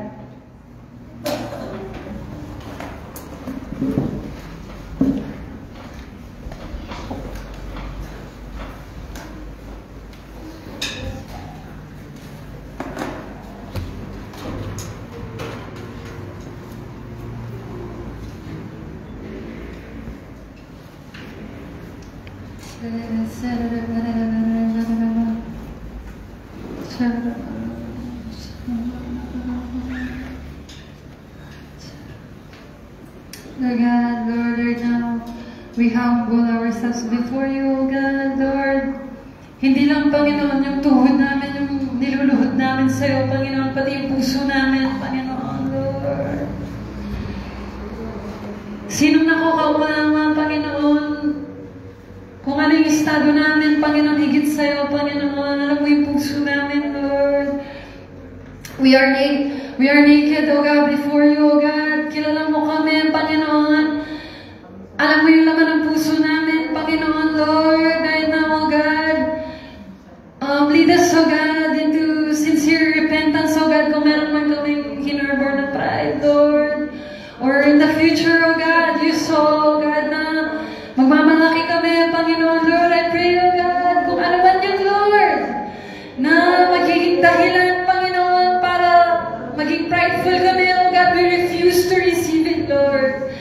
Lord God, Lord, now we humble ourselves before you, O God, Lord. Hindi lang, Panginoon, yung tuhod namin, yung niluluhod namin sa iyo, Panginoon, pati yung puso namin, Panginoon, Lord. Sinong nakukauma, Panginoon, kung ano yung estado namin, Panginoon, higit sa iyo, Panginoon, alam mo yung puso namin, Lord. We are naked, O God, before you, O God. Kilala mo kami, Panginoon. Alam mo yung laman ng puso namin, Panginoon, Lord. Right now, O God. Lead us, O God, into sincere repentance, O God, kung meron man kaming hinarbor na pride, Lord. Or in the future, O God, you saw, O God, na magmamalaki kami, Panginoon, Lord. I pray, O God, kung ano man yung Lord, na magiging dahilan, Panginoon, para maging prideful kami, O God, we refuse to receive it, Lord.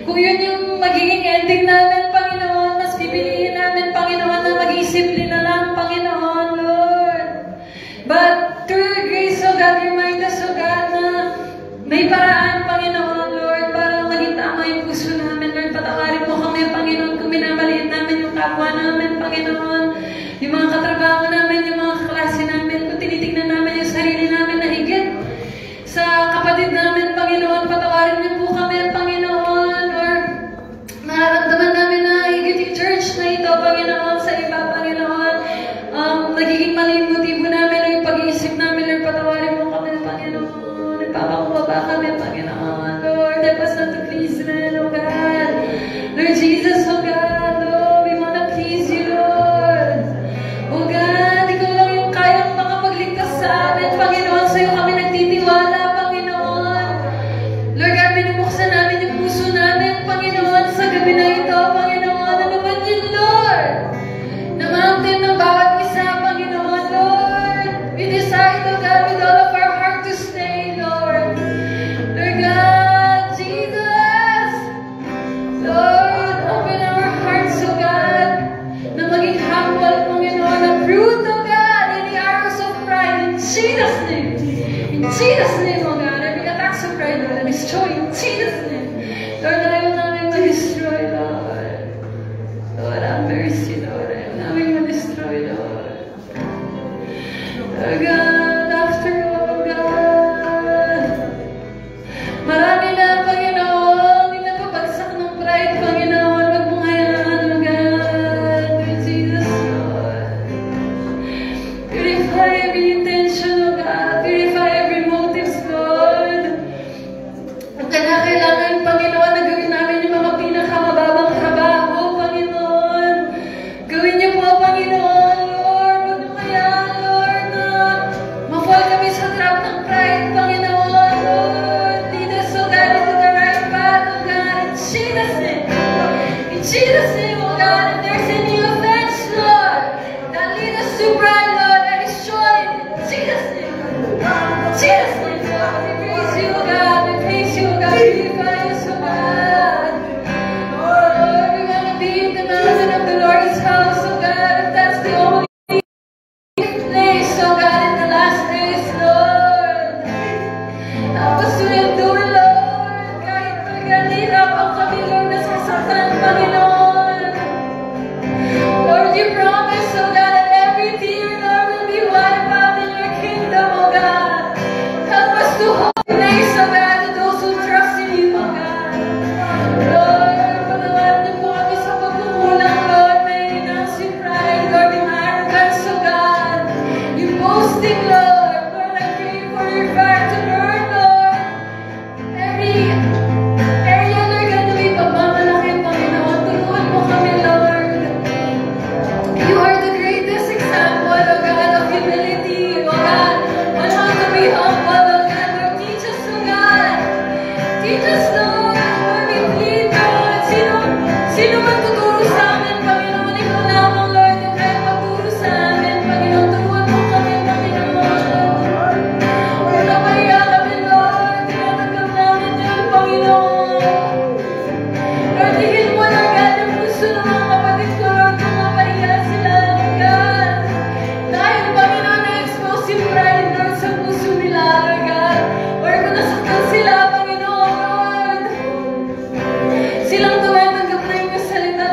Kung yun yung magiging ending namin, Panginoon, mas pipiliin namin, Panginoon, na maging simple na lang, Panginoon, Lord. But through your grace, O God, remind us, O God, na may paraan, Panginoon, Lord, para maging tama yung puso namin, Lord. Patawarin mo kami, Panginoon, kung minamaliit namin yung kapwa namin, Panginoon, yung mga katrabaho namin, yung mga kaklase namin, kung tinitignan namin yung sarili namin na higit sa kapatid namin, Panginoon, patawarin niyo po kami, Panginoon, or nararamdaman namin na higit yung church na ito, Panginoon, sa iba, Panginoon, nagiging mali yung motibo namin, o yung pag-iisip namin, Lord, patawarin mo kami, Panginoon, nagpapakubaba kami, Panginoon, Lord, help us not to please men, O God, Lord Jesus, O God, Lord, we want to please you, Lord, O God, ikaw lang yung kayang makapagligtas sa amin, Panginoon, sa'yo kami nagtitiwala, Panginoon. Lord God, binubuksan namin yung puso namin, Panginoon, sa gabi na ito, Panginoon. Ano man yun, Lord? Na mountain ng bawat isa, Panginoon, Lord. We decide, O God, with all of our heart to stay, Lord. Lord God, Jesus, Lord, open our hearts, O God, na maging humble, Panginoon, uproot, O God, any arrows of pride in Jesus' name. In Jesus' name, O God, every attacks of pride, Lord, destroy in Jesus' name. Lord, ayaw namin ma-destroy, Lord. Lord, have mercy, Lord. Ayaw namin ma-destroy, Lord. Lord God, after all, God, marami na, Panginoon, hindi na papagsak ng pride, Panginoon. Wag mong hayaan, O God. Lord Jesus, Lord. Purify every intention, O God. Purify every motives, Lord. Ang kailangan, Panginoon, na gawin namin yung mga pinakamababang trabaho, Panginoon. Gawin niyo po, Panginoon, Lord. Wag mong hayaan, Lord, na ma-fall kami sa trap ng pride, Panginoon, Lord. Lead us, O God, into the right path, O God. In Jesus' name. In Jesus' name, O God. If there's any offense, Lord, that lead us to pride, Lord. Panginoon. Lord, you promise, oh God, that every tear, Lord, will be wiped out in your kingdom, oh God. Help us to hold place, oh God, to those who trust in you, oh God. Lord, patawarin niyo po kami sa pagkukulang, Lord. May renounce yung pride, Lord, yung arrogance, oh God. Yung boasting, Lord. Lord, I pray for your fire to burn, Lord. Every area, Lord, God, na may pagmamalaki, Panginoon. Tulungan mo kami, Lord. You are the greatest example, oh God, of humility, oh God, on how to be humble, oh God. Lord, teach us, oh God. Teach us, Lord. Lord, we plead, Lord. Sino man tuturo sa amin, Panginoon, ikaw lamang, Lord, yung kaya magturo sa amin, Panginoon. Turuan mo kami, Panginoon. Wala mahiya kami, Lord. Tinatanggap namin yun, Panginoon. Lord, tigil mo na, God, yung puso ng mga kapatid ko, Lord, kung mapahiya sila, Lord God. Dahil, Panginoon, na-expose yung pride, Lord, sa puso nila, Lord God. Lord, kung nasaktan sila, Panginoon, Lord. Silang tumatanggap na yung salita,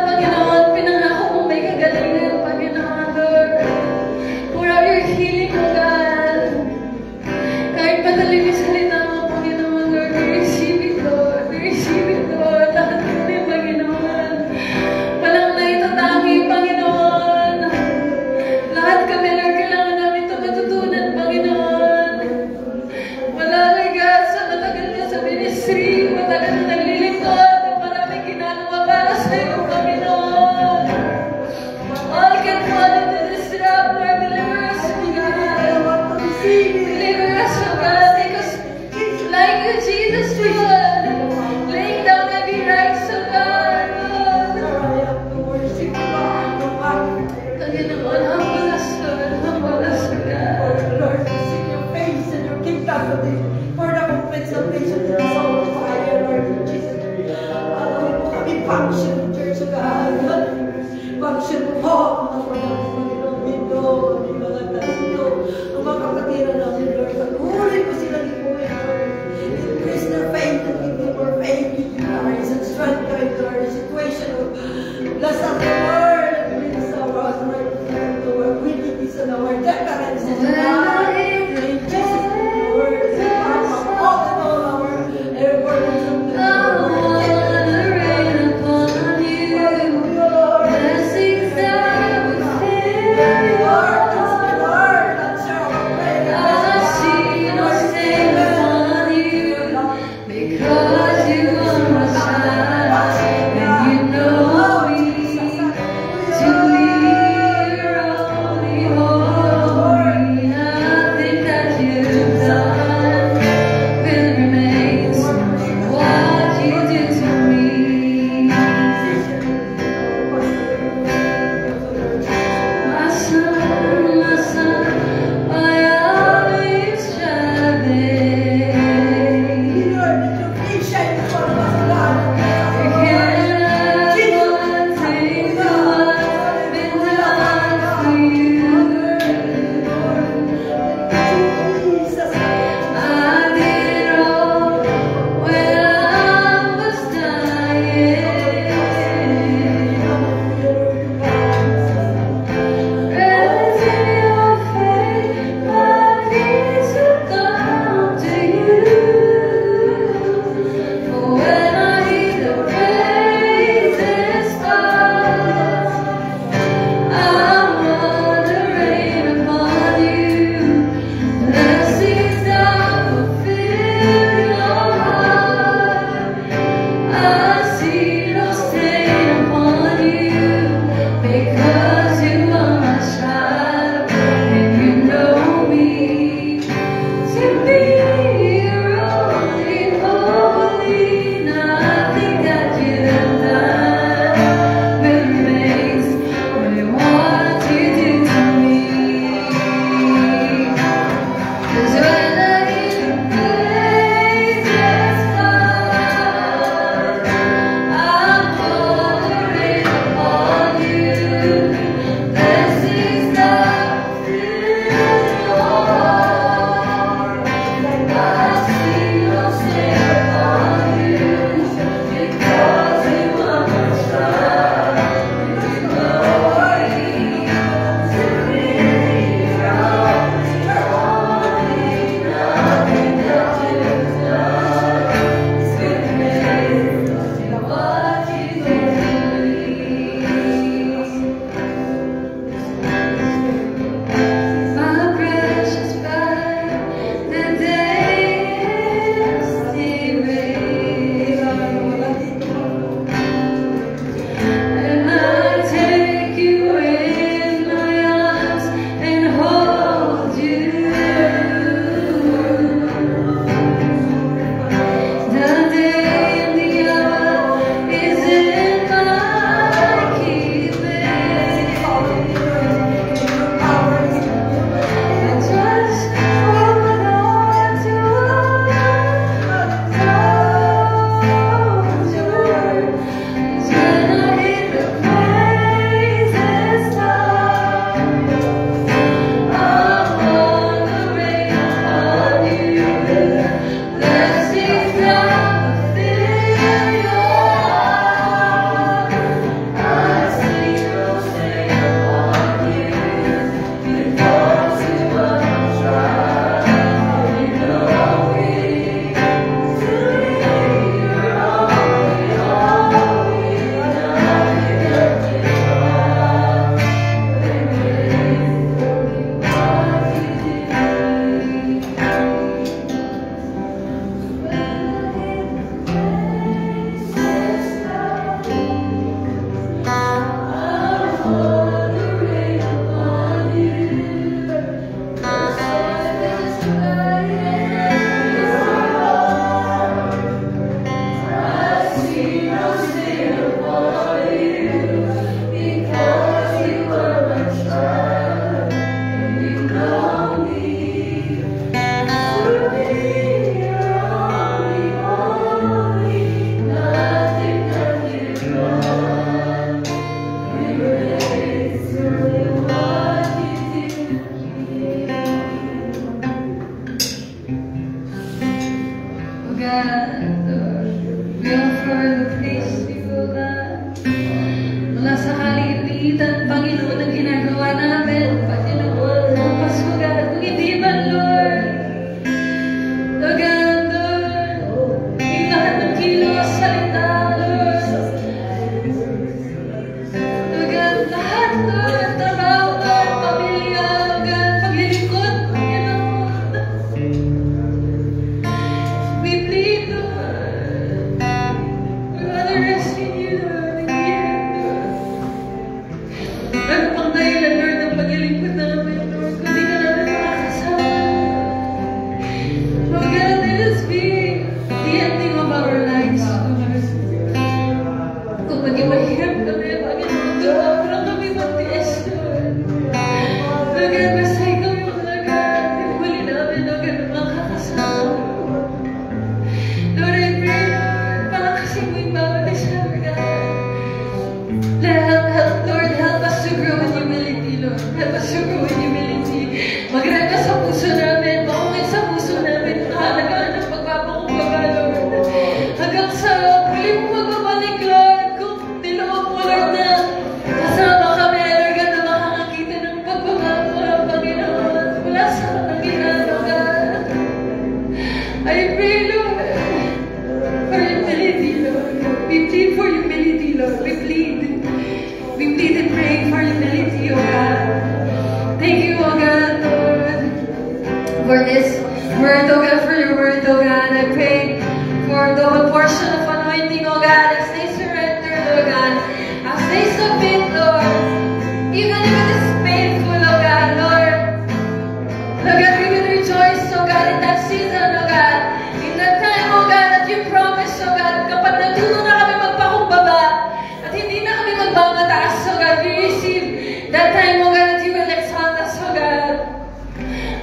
for the praise you, O God. Mula sa kalilitan, Panginoon, ang ginagawa namin, Panginoon, bukas, O God, kung hindi man, Lord, O God, Lord, yung lahat ng kilos, salita, Lord, O God, lahat, Lord, trabaho, Lord, pamilya, O God, paglilingkod, Panginoon. We plead, Lord, we want to rest in you, Lord, in you, Lord. Ano pang dahilan, Lord, ng paglilingkod namin, Lord, kung di ka namin makakasama. Oh God, let us be the ending of our lives, Lord. Kung maging mahirap kami, Panginoon, gawa mo lang kami magtiis, Lord. Oh God, basta ikaw yung lagat, yung huli namin, oh God, na makakasama. Lord, I pray, Lord, palakasin mo yung bawat isa, Lord God. Lord, help us to grow in humility, Lord. Help us to grow in humility. Magreka sa puso namin, maungay sa puso namin, ang halagaan ng pagpapakumbaba, Lord. Hanggang sa huli mo magbabalik, Lord, kung niloob mo, Lord, na kasama kami, Lord God, na makakakita ng pagbabago, Panginoon, mula sa katangian, Lord God. I pray, Lord, for humility, Lord. We plead for humility, Lord. We plead and pray for humility, O God. Thank you, O God, Lord, for this word, O God, for your word, O God. I pray for the portion of anointing, O God, as they surrender, O God, as they submit, Lord, even if it is painful, O God, Lord. Lord God, we will rejoice, O God, in that season, O God, in that time, O God, that you promised, O God, kapag natuto na kami magpakumbaba, at hindi na kami magbangataas, O God, we receive that time, O God, that you will exalt us, O God.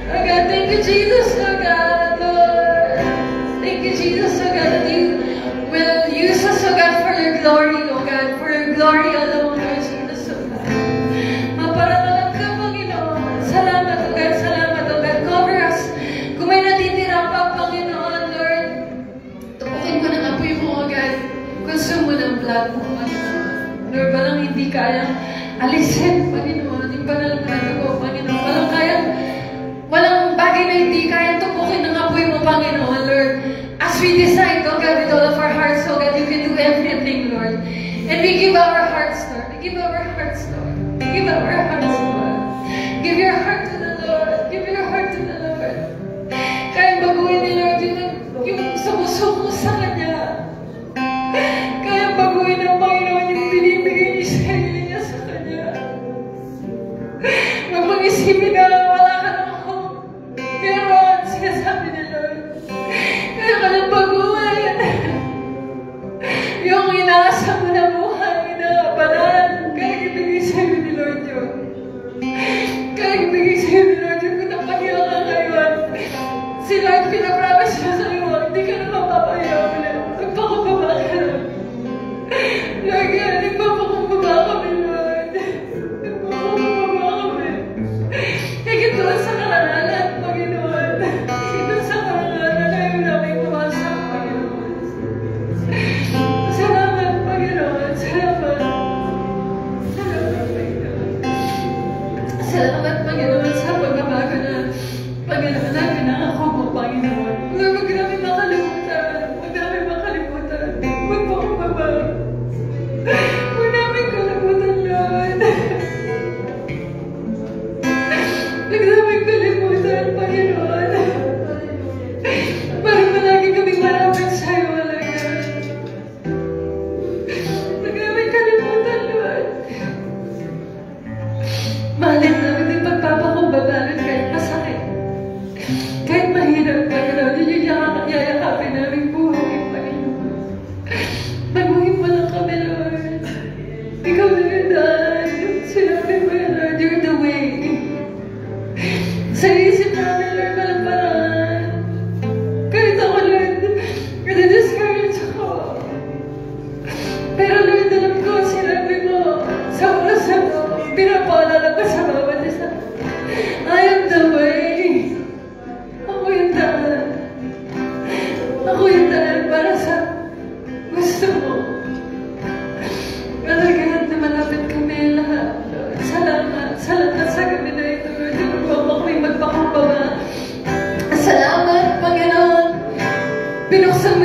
O God, thank you, Jesus, O God, Lord. Thank you, Jesus, O God, that you will use us, O God, for your glory, O God, for your glory alone, Lord Jesus, O God. Maparangalan ka, Panginoon. Salamat, O God, salamat, O God. Cover us. Kung may natitira pa, Panginoon, Lord, tupukin ko ng apoy mo, O God. Consume mo ng blood mo, Panginoon. Lord, walang hindi kayang alisin, Panginoon. Yung banal mo na dugo, Panginoon. Walang bagay na hindi kayang tupukin ng apoy mo, Panginoon, Lord. As we decide, O God, with all of our hearts, O God, you can do everything, Lord. And we give our hearts, Lord. We give our hearts, Lord. We give our hearts, Lord. Give your heart to the Lord. Give your heart to the Lord. Kaya baguhin ni Lord yung sumusuko sa Kanya. Kaya baguhin ng Panginoon yung binibigay niya sa sarili niya sa Kanya. Huwag mag-isipin na wala ka ng hope. Meron, sinasabi ni Lord. Kaya ka ng baguhin. Yung inaasa mo na buhay na banal, kaya ibigay sa'yo ni Lord yun.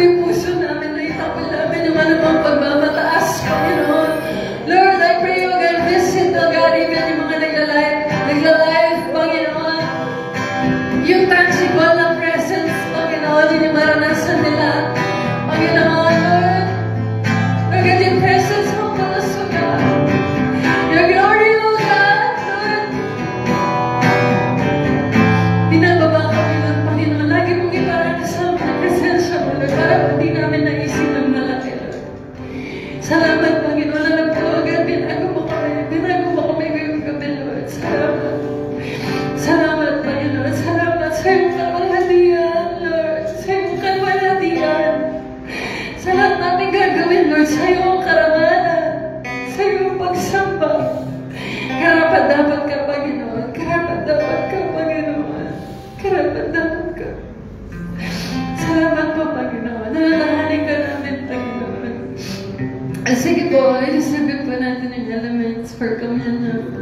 yung puso namin na itapon namin yung anumang pagmamataas, Panginoon. Lord, I pray, O God, visit, O God, even yung mga nagla-live, Panginoon. Yung tangible na presence, Panginoon, yun yung maranasan nila. Panginoon, Lord, Lord, yung presence mo pala, O God. Your glory, O God, Lord. Binababa kami ng Panginoon. Lagi mong iparanasan ang presensya mo, Lord, para hindi namin naisip ng malaki, Lord. Salamat, Panginoon, alam ko, O God, binago mo kami ngayong gabi, Lord. Salamat. Salamat, Panginoon. Salamat sa iyong kalwalhatian, Lord. Sa iyong kalwalhatian. Sa lahat namin gagawin, Lord, sa iyong karangalan. Sa iyong pagsamba. Karapat-dapat ka, Panginoon. Karapat-dapat ka, Panginoon. Karapat-dapat ka. Salamat po, Panginoon. Nalalahanin ka namin, Panginoon. Sige po, ilisabit po natin yung elements for communion.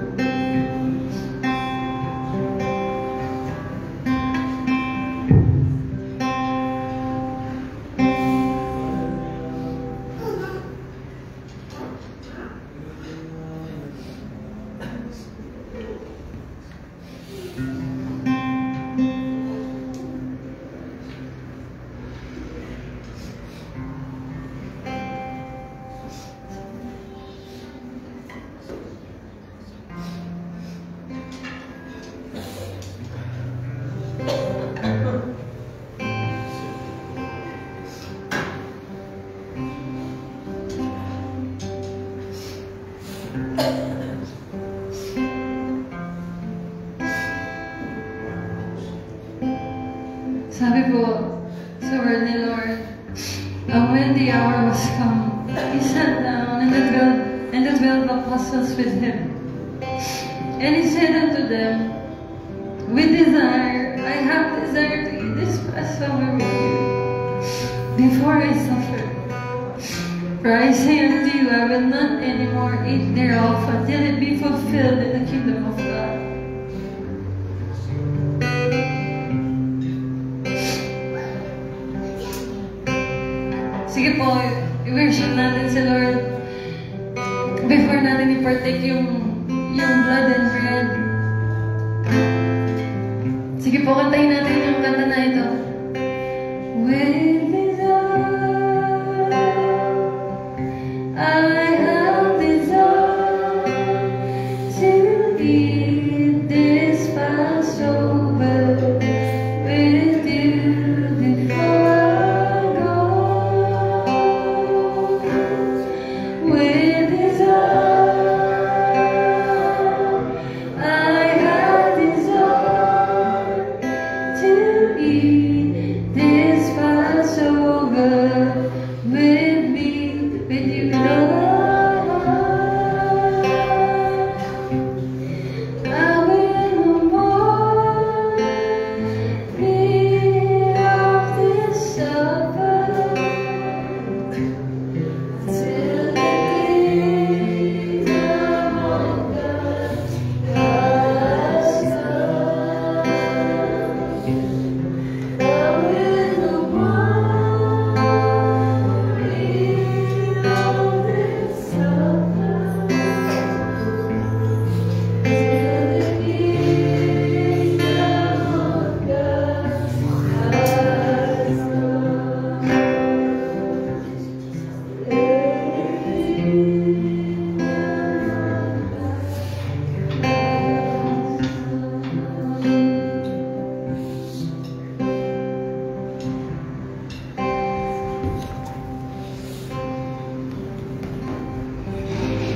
Sabi po sa word ni Lord, when the hour was come, He sat down and the 12 apostles with Him. And He said unto them, I have desired to eat this Passover with you before I suffer. For I say unto you, I will not anymore eat thereof until it be fulfilled in the kingdom of God. Sige po, i-worship natin si Lord before natin i-partake yung blood and bread. Sige po, kantayin natin yung kanta na ito. With His arm, I have desired to eat this Passover with you before I go. With His arm, I have desired to eat this Passover with me, with you, Lord. I will no more be of this supper till the kingdom of God has come. I will no more be of this supper till the kingdom of God has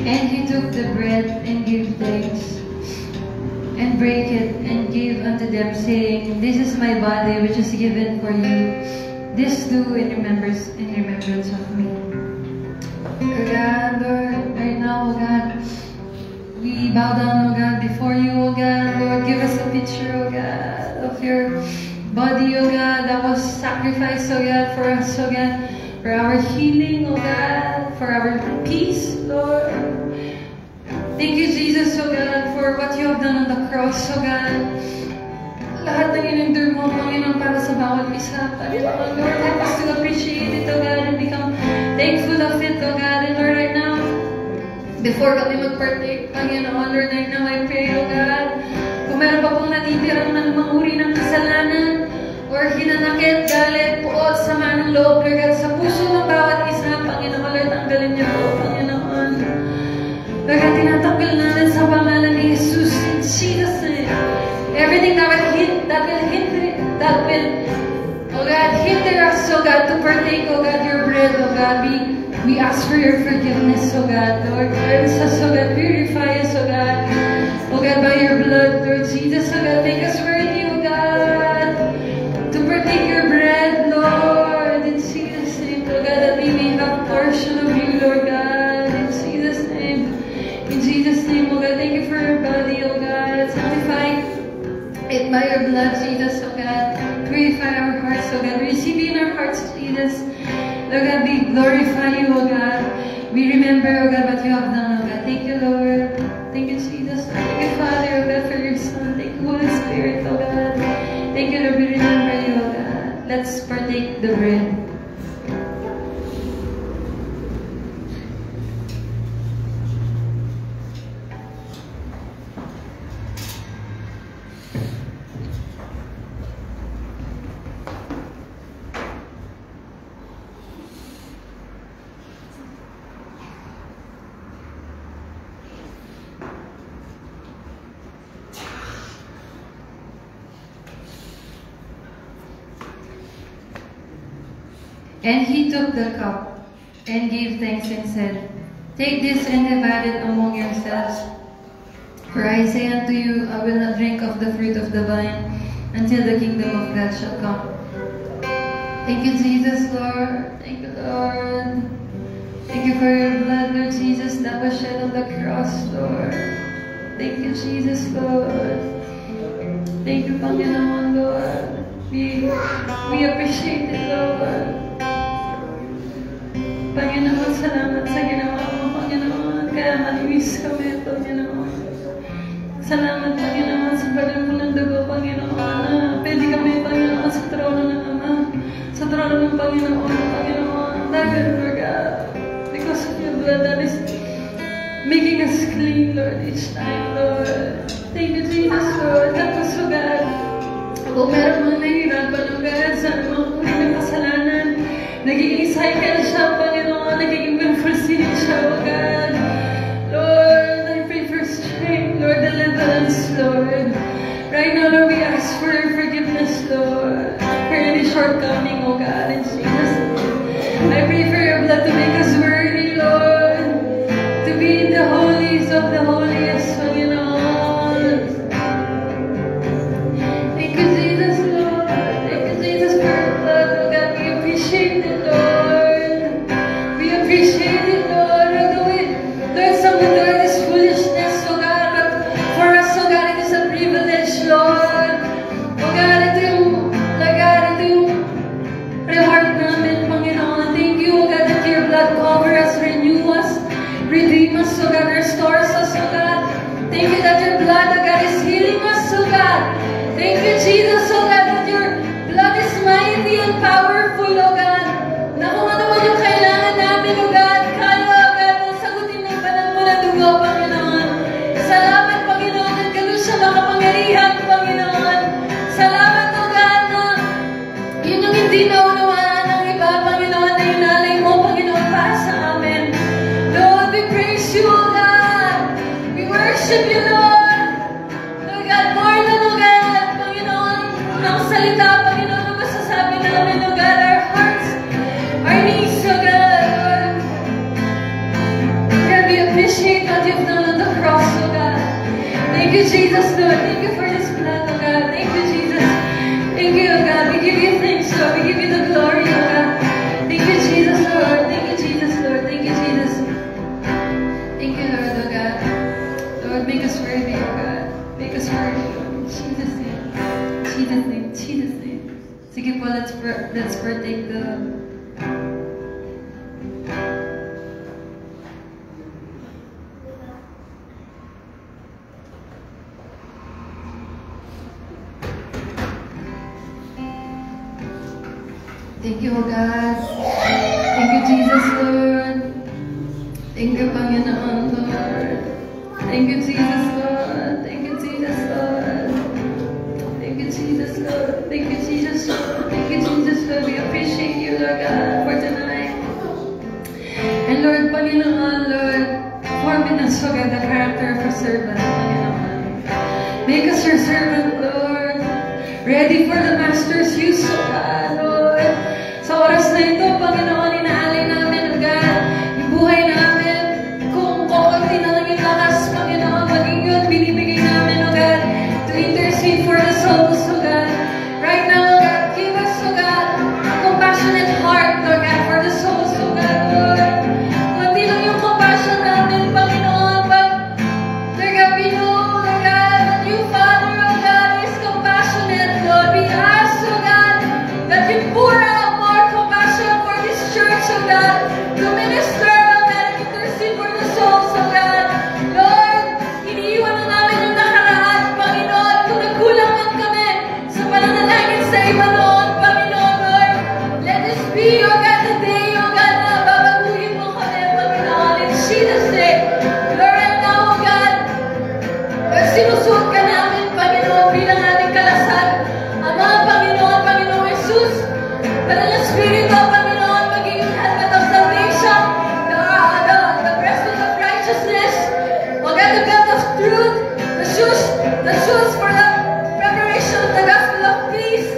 And He took the bread and gave thanks, and brake it, and gave unto them, saying, This is my body, which is given for you. This do in remembrance of me. O God, Lord, right now, O God, we bow down, O God, before you, O God. Lord, give us a picture, O God, of your body, O God, that was sacrificed, O God, for us, O God, for our healing, O God, for our peace, Lord. Thank you, Jesus, O God, for what you have done on the cross, O God. lahat ng in-endure mo, Panginoon, para sa bawat isa. Panginoon, Lord, help us to appreciate it, O God, and become thankful of it, O God. And Lord, right now, before kami mag-partake, Panginoon, Lord, right now, I pray, O God, kung meron pa pong natitirang anumang uri ng kasalanan, or hinanakit, galit, puot, sama ng loob, Lord God, sa puso ng bawat isa, Panginoon, Lord, tanggalin niyo po, Panginoon. Lord God, tinatanggal natin sa pangalan ni Jesus, in Jesus' name. Everything that will oh God, hinder us, oh God, to partake, oh God, your bread, oh God. We ask for your forgiveness, oh God, Lord. Cleanse us, oh God, purify us, oh God. Oh God, by your blood, Lord Jesus, oh God, make us worthy, oh God, to partake your bread, Lord, in Jesus' name, oh God, that we may have portion of you, Lord God, in Jesus' name. In Jesus' name, oh God, thank you for your body, oh God, sanctify it by your blood, Jesus, oh God. Purify our hearts, oh God. Receive you in our hearts, Jesus. Lord God, we glorify you, oh God. We remember, oh God, what you have done, oh God. Thank you, Lord. Thank you, Jesus. Thank you, Father, oh God, for your Son. Thank you, Holy Spirit, oh God. Thank you, Lord. We remember you, oh God. Let's partake the bread. And he took the cup and gave thanks and said, "Take this and divide it among yourselves. For I say unto you, I will not drink of the fruit of the vine until the kingdom of God shall come." Thank you, Jesus, Lord. Thank you, Lord. Thank you for your blood, Lord Jesus, that was shed on the cross, Lord. Thank you, Jesus, Lord. Thank you, Panginoon, Lord. We appreciate it, Lord. Panginoon, salamat sa ginawa mo, Panginoon. Kaya malinis kami, Panginoon. Salamat, Panginoon, sa paglago ng dugo, Panginoon, na pwede kami, Panginoon, sa trono ng Ama, sa trono ng Panginoon, Panginoon. Dahil, Lord God, because of your blood that is making us clean, Lord, each time, Lord. Thank you, Jesus, Lord. Help us, O God. Kung meron mga nahihirapan, O God, sa mga uri ng kasalanan, nagiging cycle siya, Panginoon, nagiging willful sin siya, O God. Lord, I pray for strength, Lord, deliverance, Lord. Right now, Lord, we ask for your forgiveness, Lord, for any shortcoming, O God, in Jesus' name. I pray for your blood to make us worthy, Lord, to be in the holies of the holiest, Panginoon. Thank you, Jesus, Lord. Thank you, Jesus, for your blood, O God. We appreciate it, Lord. We appreciate it, Lord. Lord, some would do this foolishness, O God, but for us, O God, it is a privilege, Lord. O God, ito yung reward namin, Panginoon. Thank you, O God, that your blood cover us, renew us, redeem us, O God, restores us, O God. Thank you that your blood, O God, is healing us, O God. Thank you, Jesus, O God, that your blood is mighty and powerful, O God. Na kung ano man yung kailangan namin, O God, kaya, O God, na sagutin ng banal mo na dugo, Panginoon. Salamat, Panginoon, at ganun siya makapangyarihan, Panginoon. Salamat, O God, na yun yung hindi naunawaan ng iba, Panginoon, na inalay mo, Panginoon, para sa amin. Lord, we praise you, O God. We worship you, Lord. Lord God, more than, O God, Panginoon, ng salita, Panginoon, na masasabi namin, O God, our hearts, our needs, O God, Lord. God, we appreciate what you've done on the cross, O God. Thank you, Jesus, Lord. Thank you for this blood, O God. Thank you, Jesus. Thank you, O God. We give you thanks, Lord. We give you the glory, O God. Thank you, Jesus, Lord. Thank you, Jesus, Lord. Thank you, Jesus. Thank you, Lord, O God. Lord, make us worthy, O God. Make us worthy, Lord. In Jesus' name. Jesus' name. Jesus' name. Sige po, let's partake the... Thank you, O God. Thank you, Jesus, Lord. Thank you, Panginoon, Lord. Thank you, Jesus, Lord. Thank you, Jesus, Lord. Thank you, Jesus, Lord. Thank you, Jesus, Lord. Thank you, Jesus, Lord. We appreciate you, Lord God, for tonight. And Lord, Panginoon, Lord, form in us, O God, the character of a servant, Panginoon. Make us your servant, Lord. Ready for the Master's use, O God, Lord. Sa oras na ito, Panginoon, inaalay namin, O God, yung buhay namin, kung kaunti na lang yung lakas, Panginoon, maging yun, binibigay namin, O God, to intercede for the souls, O God. Right now, O God, give us, O God, a compassionate heart, O God, for the souls, O God, Lord. Hindi lang yung compassion namin, Panginoon, but, Lord God, we know, Lord God, that you, Father, O God, is compassionate, Lord. We ask, O God, that you pour out for this church, O God, to minister, O God, and intercede for the souls, O God. Lord, iniiwan na namin yung nakaraan, Panginoon, kung nagkulang man kami sa pananalangin sa iba noon, Panginoon, Lord. Let this be, O God, the day, O God, na babaguhin mo kami, Panginoon, in Jesus' name. Lord, right now, O God, sinusuot ka namin, Panginoon, bilang ating kalasan. Ama, Panginoon, Panginoon Jesus, Banal na Espiritu, Panginoon, maging helmet of salvation, the breastplate of righteousness, O God, the belt of truth, the shoes for the preparation of the gospel of peace,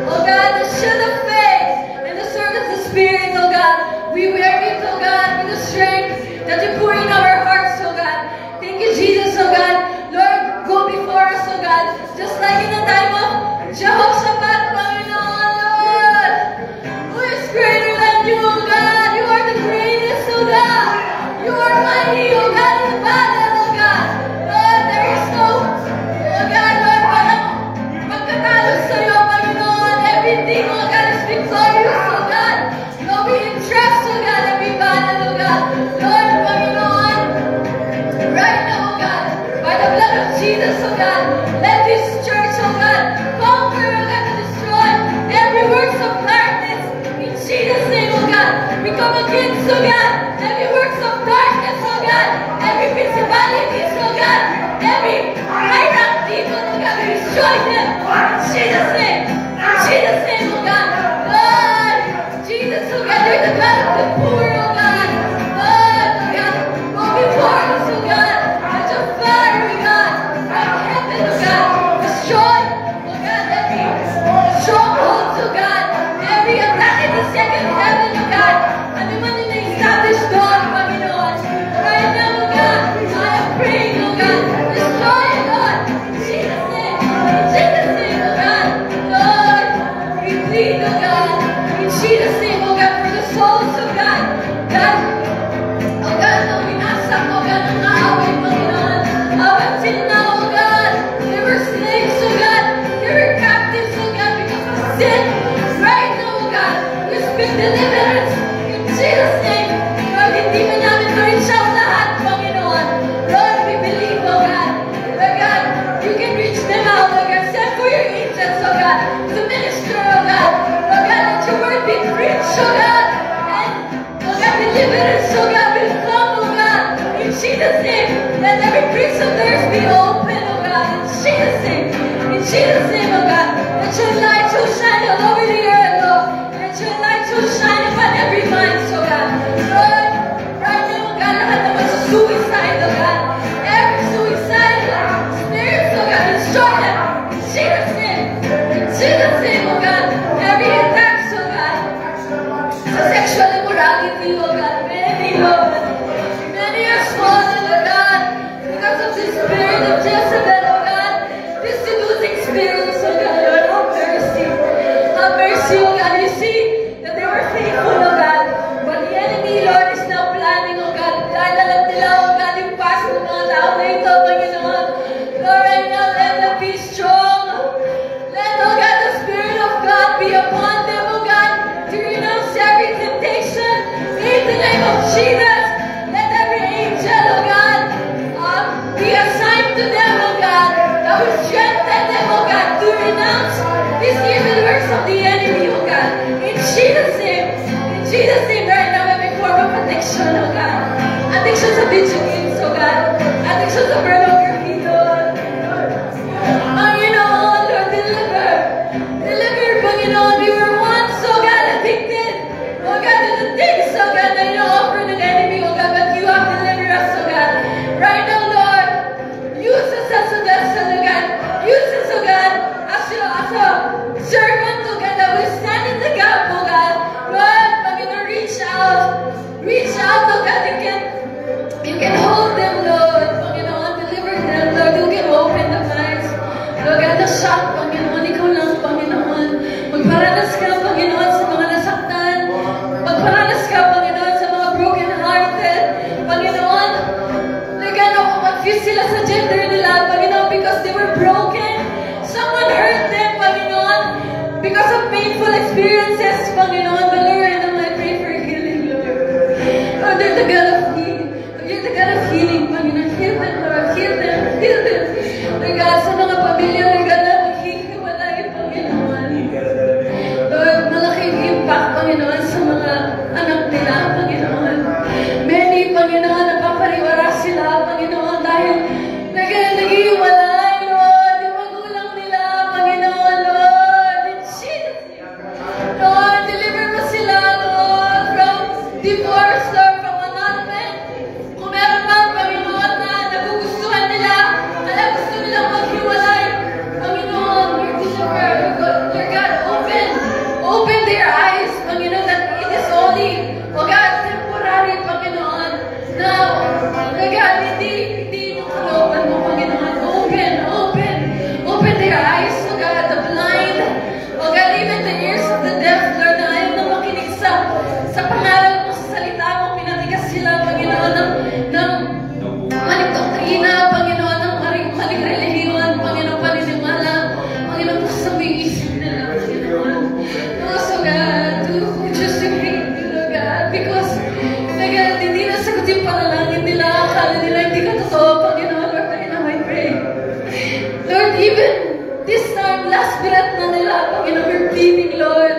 O God, the shield of faith, and the sword of the Spirit, O God. We wear it, O God, with the strength that you pour in our hearts, O God. Thank you, Jesus, O God. Lord, go before us, O God, just like in the time of Jehoshaphat, Panginoon, Lord. Who is greater than you, O God? You are the greatest, O God. You are mighty, O God, in the battle, O God. Lord, there is no, O God, Lord, parang pagkatalo sa'yo, Panginoon. Everything, O God, is victorious, O God. Lord, we entrust, O God, every battle, O God. Lord, Panginoon, right now, O God, by the blood of Jesus, O God, let this church, O God, conquer, O God, to destroy every works of darkness. In Jesus' name, O God, we come against, O God, every works of darkness, O God, every principalities, O God, every tyrant demon, O God, we destroy them. In Jesus' name, O God, Lord, Jesus, O God, you're the God of the poor, O God, Lord, O God, go before us, O God, let your fire, O God, from heaven, O God, destroy, O God, every stronghold, O God, every attack in the second heaven, O God, ano man yung na-establish doon, Panginoon. Right now, O God, I am praying, O God, destroy it, Lord, in Jesus' name, O God, Lord, we plead, O God, in Jesus' name, O God, for the souls, O God, God, O God, na winasak, O God, ang aaway, Panginoon, up until now, O God, they were slaves, O God, they were captives, O God, because of sin. Right now, O God, we speak deliverance in Jesus' name. Lord, hindi man namin ma-reach out lahat, Panginoon. Lord, we believe, O God, Lord God, you can reach them out, O God. Send for your angels, O God, to minister, O God. Lord God, let your word be preached, O God, and, O God, deliverance, O God, will come, O God, in Jesus' name. Let every prison of theirs be open, O God, in Jesus' name, O God. Let your light so shine all over the earth, Lord. Let your light so shine upon every mind, O God. Lord, right now, O God, lahat naman sa suicide, O God. Every suicide spirits, O God, destroy them. In Jesus' name, O God. Every attack, O God, sa sexual immorality, O God. Many are fallen, O God, because of the spirit of Jezebel, O God. This seducing spirits, O God, Lord, have mercy. Have mercy, O God. You see that they were faithful, O God. But the enemy, Lord, is now planning, O God. Dahil alam nila, O God, yung past ng mga tao na ito, Panginoon. Lord, right now, let them be strong. Let, O God, the Spirit of God be upon them, O God, to renounce every temptation. In the name of Jesus, let every angel, O God, be assigned to them, O God, that will strengthen them, O God, to renounce these evil works of the enemy, O God. In Jesus' name, right now, every form of addiction, oh God. Addiction sa video games, oh God. Addiction sa pornography, Lord. Panginoon, Lord, deliver. Deliver, Panginoon. We were once, oh God, addicted. Oh God, to the things, oh God, na ino-offer ng enemy, oh God, but you have delivered us, oh God. Right now, Lord, use us as a vessel, oh God. Use us, oh God, as a servant, oh God, that will stand in the gap, oh God. Lord, Panginoon, reach out. Reach out, oh God. You can hold them, Lord. Panginoon, deliver them, Lord. You can open the minds. Lord God, the shock, Panginoon. Ikaw lang, Panginoon. Magparanas ka, Panginoon, sa mga nasaktan. Magparanas ka, Panginoon, sa mga broken-hearted. Panginoon, Lord God, confused sila sa gender nila, Panginoon, because they were broken. Someone hurt them, Panginoon, because of painful experiences, Panginoon. But Lord, I pray for healing, Lord. Lord, you're the God of healing. You're the God of healing, Panginoon. Heal them, Lord. Heal them. Heal them. Lord God, sa mga pamilya, Lord God, na maghihiwalay, Panginoon. Lord, malaking impact, Panginoon, sa mga anak nila, Panginoon. Many, Panginoon, napapariwara sila, Panginoon, dahil naghihiwalay, Lord, yung magulang nila, Panginoon, Lord, in Jesus' name. Lord, deliver mo sila, Lord, from divorce, Lord, from annulment. Kung meron bang, Panginoon, na nagugustuhan nila, kaya gusto nilang maghiwalay, Panginoon, Lord, deliver, Lord God, open their eyes, Panginoon, that it is only, oh God, temporary, Panginoon. Now, Lord God, hindi yung kalooban mo, Panginoon. Open their eyes, oh God, the blind, oh God, even the ears of the deaf, Lord, na ayaw na makinig sa pangaral mo, sa salita mo, pinatigas sila, Panginoon, ng maling doktrina, Panginoon, ng maling relihiyon, Panginoon, paniniwala, Panginoon, gusto mo yung isip nila, Panginoon. Also, God, who choose to hate you, Lord God, because, Lord God, hindi nasagot yung panalangin nila, akala nila hindi ka totoo, Panginoon, Lord, right now I pray. Lord, even this time, last breath na nila, Panginoon, we're pleading, Lord.